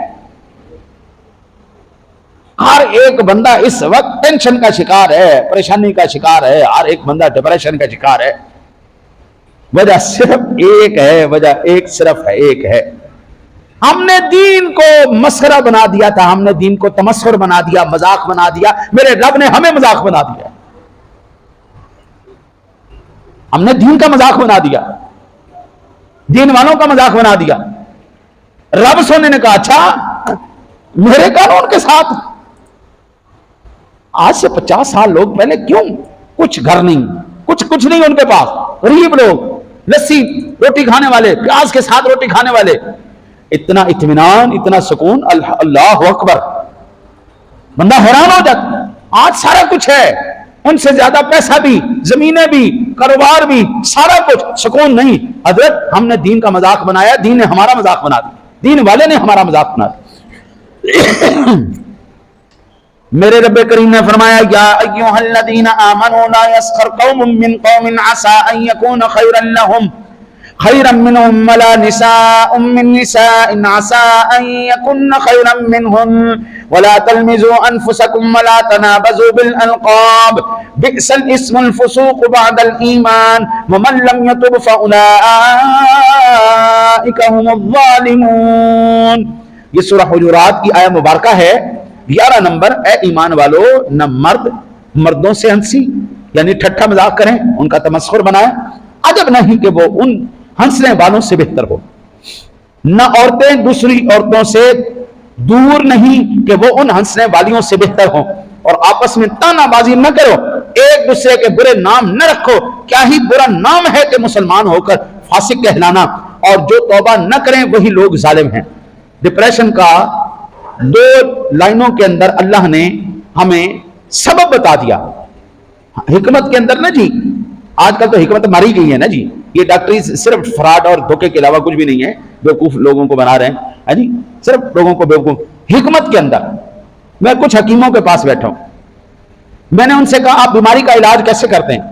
ہر ایک بندہ اس وقت ٹینشن کا شکار ہے، پریشانی کا شکار ہے، ہر ایک بندہ ڈپریشن کا شکار ہے۔ وجہ صرف ایک ہے، وجہ ایک صرف ہے، ایک ہے، ہم نے دین کو مسخرہ بنا دیا تھا، ہم نے دین کو تمسخر بنا دیا، مذاق بنا دیا۔ میرے رب نے ہمیں مذاق بنا دیا، ہم نے دین کا مذاق بنا دیا، دین والوں کا مذاق بنا دیا۔ رب سونے نے کہا اچھا میرے قانون کے ساتھ، آج سے 50 سال لوگ پہلے کیوں، کچھ گھر نہیں، کچھ نہیں ان کے پاس، غریب لوگ، لسی روٹی کھانے والے، پیاز کے ساتھ روٹی کھانے والے، اتنا اطمینان، اتنا سکون، اللہ اکبر، بندہ حیران ہو جاتا۔ آج سارا کچھ ہے، ان سے زیادہ پیسہ بھی، زمینیں بھی، کاروبار بھی، سارا کچھ، سکون نہیں۔ حضرت ہم نے دین کا مذاق بنایا، دین نے ہمارا مذاق بنا دیا، دین والے نے ہمارا مذاق بنا دیا۔ میرے رب کریم نے فرمایا یا ایھا الذین آمنوا لا یسخر قوم من قوم عسى ان یکون خیرا لهم خیرا منهم ولا نساء من نساء عسى ان یکن خیرا منهن ولا تلمزوا انفسکم ولا تنابزوا بالالقاب بئس الاسم الفسوق بعد الایمان ومن لم یتب فاولئک هم الظالمون۔ یہ سورہ حجرات کی آیہ مبارکہ ہے 11 نمبر۔ اے ایمان والو، نہ مردوں سے ہنسی یعنی ٹھٹھا مذاق کریں، ان کا تمسخر بنائیں، عجب نہیں کہ وہ ان ہنسنے والوں سے بہتر ہو۔ نہ عورتیں دوسری عورتوں سے دور نہیں کہ وہ ان ہنسنے والیوں سے بہتر ہوں، اور آپس میں تانا بازی نہ کرو، ایک دوسرے کے برے نام نہ رکھو، کیا ہی برا نام ہے کہ مسلمان ہو کر فاسق کہلانا۔ اور جو توبہ نہ کریں وہی لوگ ظالم ہیں۔ ڈپریشن کا 2 لائنوں کے اندر اللہ نے ہمیں سبب بتا دیا۔ حکمت کے اندر نا جی، آج کل تو حکمت ماری گئی ہے نا جی، یہ ڈاکٹری صرف فراڈ اور دھوکے کے علاوہ کچھ بھی نہیں ہے، بیوقوف لوگوں کو بنا رہے ہیں جی، صرف لوگوں کو بیوقوف۔ حکمت کے اندر میں کچھ حکیموں کے پاس بیٹھا ہوں، میں نے ان سے کہا آپ بیماری کا علاج کیسے کرتے ہیں؟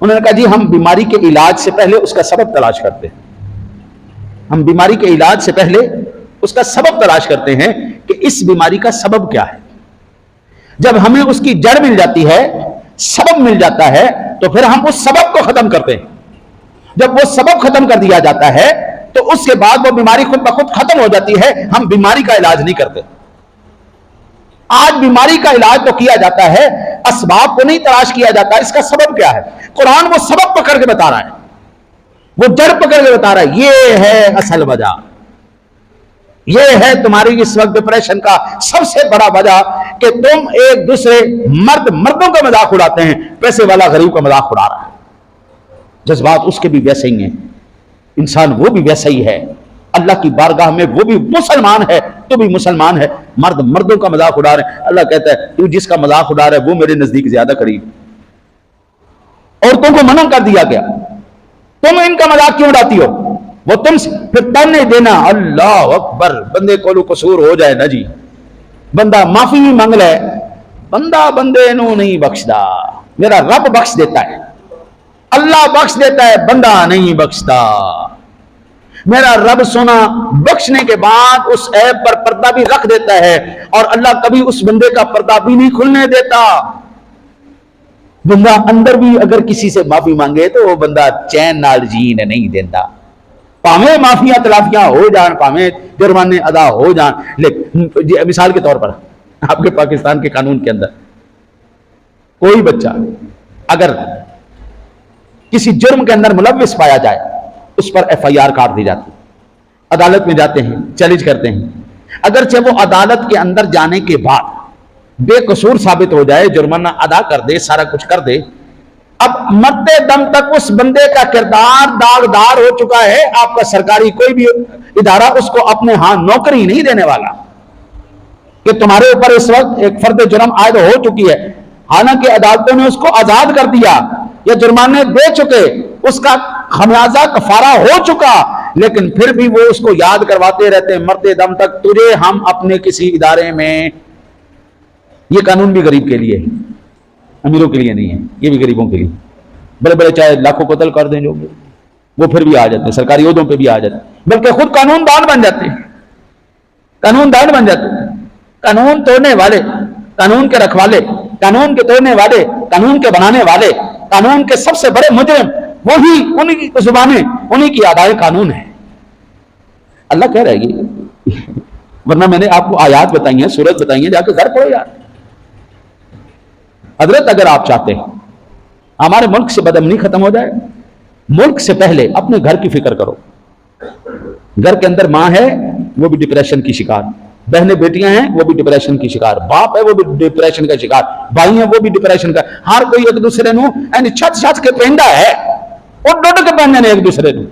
انہوں نے کہا جی ہم بیماری کے علاج سے پہلے اس کا سبب تلاش کرتے ہیں، ہم بیماری کے علاج سے پہلے اس کا سبب تلاش کرتے ہیں کہ اس بیماری کا سبب کیا ہے۔ جب ہمیں اس کی جڑ مل جاتی ہے، سبب مل جاتا ہے، تو پھر ہم اس سبب کو ختم کرتے ہیں۔ جب وہ سبب ختم کر دیا جاتا ہے تو اس کے بعد وہ بیماری خود بخود ختم ہو جاتی ہے، ہم بیماری کا علاج نہیں کرتے۔ آج بیماری کا علاج تو کیا جاتا ہے، اسباب کو نہیں تلاش کیا جاتا اس کا سبب کیا ہے۔ قرآن وہ سبب پکڑ کے بتا رہا ہے، وہ جڑ پکڑ کے بتا رہا ہے، یہ ہے اصل وجہ، یہ ہے تمہاری اس وقت ڈپریشن کا سب سے بڑا وجہ کہ تم ایک دوسرے مردوں کا مذاق اڑاتے ہیں، پیسے والا غریب کا مذاق اڑا رہا ہے۔ جذبات اس کے بھی ویسے ہی ہیں، انسان وہ بھی ویسا ہی ہے، اللہ کی بارگاہ میں وہ بھی مسلمان ہے تو بھی مسلمان ہے، مردوں کا مذاق اڑا رہے ہیں۔ اللہ کہتا ہے تو جس کا مذاق اڑا رہا ہے وہ میرے نزدیک زیادہ قریب۔ عورتوں کو منع کر دیا گیا، تم ان کا مذاق کیوں اڑاتی ہو؟ وہ تم سے پھر تانے دینا، اللہ اکبر، بندے کو قصور ہو جائے نا جی، بندہ معافی بھی مانگ لے، بندہ بندے نو نہیں بخشدا، میرا رب بخش دیتا ہے، اللہ بخش دیتا ہے، بندہ نہیں بخشتا۔ میرا رب سونا بخشنے کے بعد اس عیب پر پردہ بھی رکھ دیتا ہے، اور اللہ کبھی اس بندے کا پردہ بھی نہیں کھلنے دیتا۔ بندہ اندر بھی اگر کسی سے معافی مانگے تو وہ بندہ چین نال جین نہیں دیتا، پاویں معافیاں تلافیاں ہو جان، پاویں جرمانے ادا ہو جان، لیکن مثال کے طور پر آپ کے پاکستان کے قانون کے اندر کوئی بچہ اگر کسی جرم کے اندر ملوث پایا جائے اس پر ایف آئی آر کاٹ دی جاتی، عدالت میں جاتے ہیں، چیلنج کرتے ہیں، اگرچہ وہ عدالت کے اندر جانے کے بعد بے قصور ثابت ہو جائے، جرمانہ ادا کر دے، سارا کچھ کر دے، اب مرتے دم تک اس بندے کا کردار داغدار ہو چکا ہے، آپ کا سرکاری کوئی بھی ادارہ اس کو اپنے ہاں نوکری نہیں دینے والا کہ تمہارے اوپر اس وقت ایک فرد جرم عائد ہو چکی ہے، حالانکہ عدالتوں نے اس کو آزاد کر دیا یا جرمانے دے چکے، اس کا خمیازہ کفارہ ہو چکا، لیکن پھر بھی وہ اس کو یاد کرواتے رہتے ہیں مرتے دم تک، تجھے ہم اپنے کسی ادارے میں۔ یہ قانون بھی غریب کے لیے ہے، امیروں کے لیے نہیں ہے، یہ بھی غریبوں کے لیے۔ بڑے بڑے چاہے لاکھوں قتل کر دیں جو وہ پھر بھی آ جاتے ہیں، سرکاری عہدوں پہ بھی آ جاتے ہیں، بلکہ خود قانون دان بن جاتے ہیں، قانون دان بن جاتے ہیں۔ قانون توڑنے والے، قانون کے رکھوالے، قانون کے توڑنے والے، قانون کے بنانے والے، قانون کے سب سے بڑے مجرم وہی، انہی کی زبانیں، انہی کی ادائے قانون ہے۔ اللہ کہہ رہا ہے یہ، ورنہ میں نے آپ کو آیات بتائی ہیں، سورت بتائی ہیں، جا کے گھر پڑھو یار۔ حضرت اگر آپ چاہتے ہیں ہمارے ملک سے بدامنی ختم ہو جائے، ملک سے پہلے اپنے گھر کی فکر کرو۔ گھر کے اندر ماں ہے وہ بھی ڈپریشن کی شکار، بہنیں بیٹیاں ہیں وہ بھی ڈپریشن کی شکار، باپ ہے وہ بھی ڈپریشن کا شکار، بھائی ہیں وہ بھی ڈپریشن کا، ہر کوئی ایک دوسرے نو چھت کے پیندا ہے، اور ڈوڈ کے پہننے نے ایک دوسرے نو،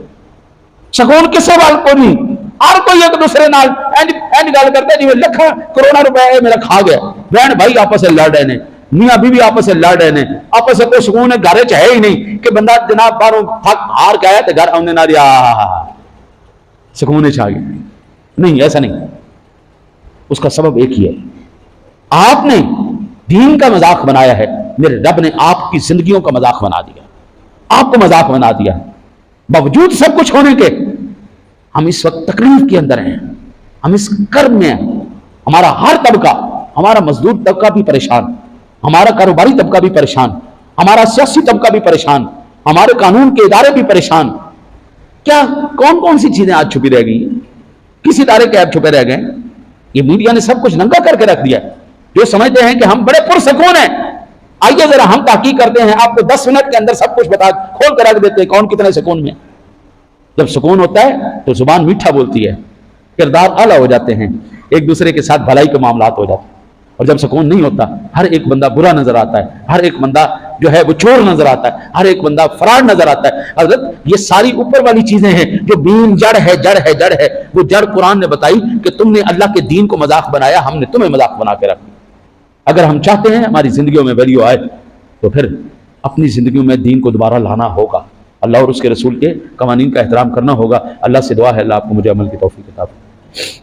سکون کسے وال کو نہیں، ہر کوئی ایک دوسرے نال اینج گل کرتا ہے جی لکھاں کروڑا روپے میرا کھا گیا، بہن بھائی آپس سے لڑ رہے ہیں، میاں بیوی آپس سے لڑ رہے ہیں، آپس سے کوئی سکون ہے گھر ہے ہی نہیں کہ بندہ جناب باہروں تھک ہار کے آیا تو گھر آنے نہ دیا سکون چھا گیا، نہیں ایسا نہیں۔ اس کا سبب ایک ہی ہے، آپ نے دین کا مذاق بنایا ہے، میرے رب نے آپ کی زندگیوں کا مذاق بنا دیا، آپ کو مذاق بنا دیا، باوجود سب کچھ ہونے کے ہم اس وقت تکلیف کے اندر ہیں، ہم اس کرب میں ہیں، ہمارا ہر طبقہ، ہمارا مزدور طبقہ بھی پریشان، ہمارا کاروباری طبقہ بھی پریشان، ہمارا سیاسی طبقہ بھی پریشان، ہمارے قانون کے ادارے بھی پریشان۔ کیا کون کون سی چیزیں آج چھپی رہ گئی؟ کس ادارے کے ایپ چھپے رہ گئے؟ یہ میڈیا نے سب کچھ ننگا کر کے رکھ دیا، جو سمجھتے ہیں کہ ہم بڑے پرسکون ہیں۔ آئیے ذرا ہم تحقیق کرتے ہیں، آپ کو 10 منٹ کے اندر سب کچھ بتا کھول کر رکھ دیتے ہیں کون کتنے سکون میں۔ جب سکون ہوتا ہے تو زبان میٹھا بولتی ہے، کردار اعلیٰ ہو جاتے ہیں، ایک دوسرے کے ساتھ بھلائی کے معاملات ہو جاتے ہیں۔ اور جب سکون نہیں ہوتا، ہر ایک بندہ برا نظر آتا ہے، ہر ایک بندہ جو ہے وہ چور نظر آتا ہے، ہر ایک بندہ فراڈ نظر آتا ہے۔ حضرت یہ ساری اوپر والی چیزیں ہیں جو بین جڑ ہے، وہ جڑ قرآن نے بتائی کہ تم نے اللہ کے دین کو مذاق بنایا، ہم نے تمہیں مذاق بنا کے رکھا۔ اگر ہم چاہتے ہیں ہماری زندگیوں میں ویلیو آئے تو پھر اپنی زندگیوں میں دین کو دوبارہ لانا ہوگا، اللہ اور اس کے رسول کے قوانین کا احترام کرنا ہوگا۔ اللہ سے دعا ہے اللہ آپ کو مجھے عمل کی توفیق عطا فرمائے۔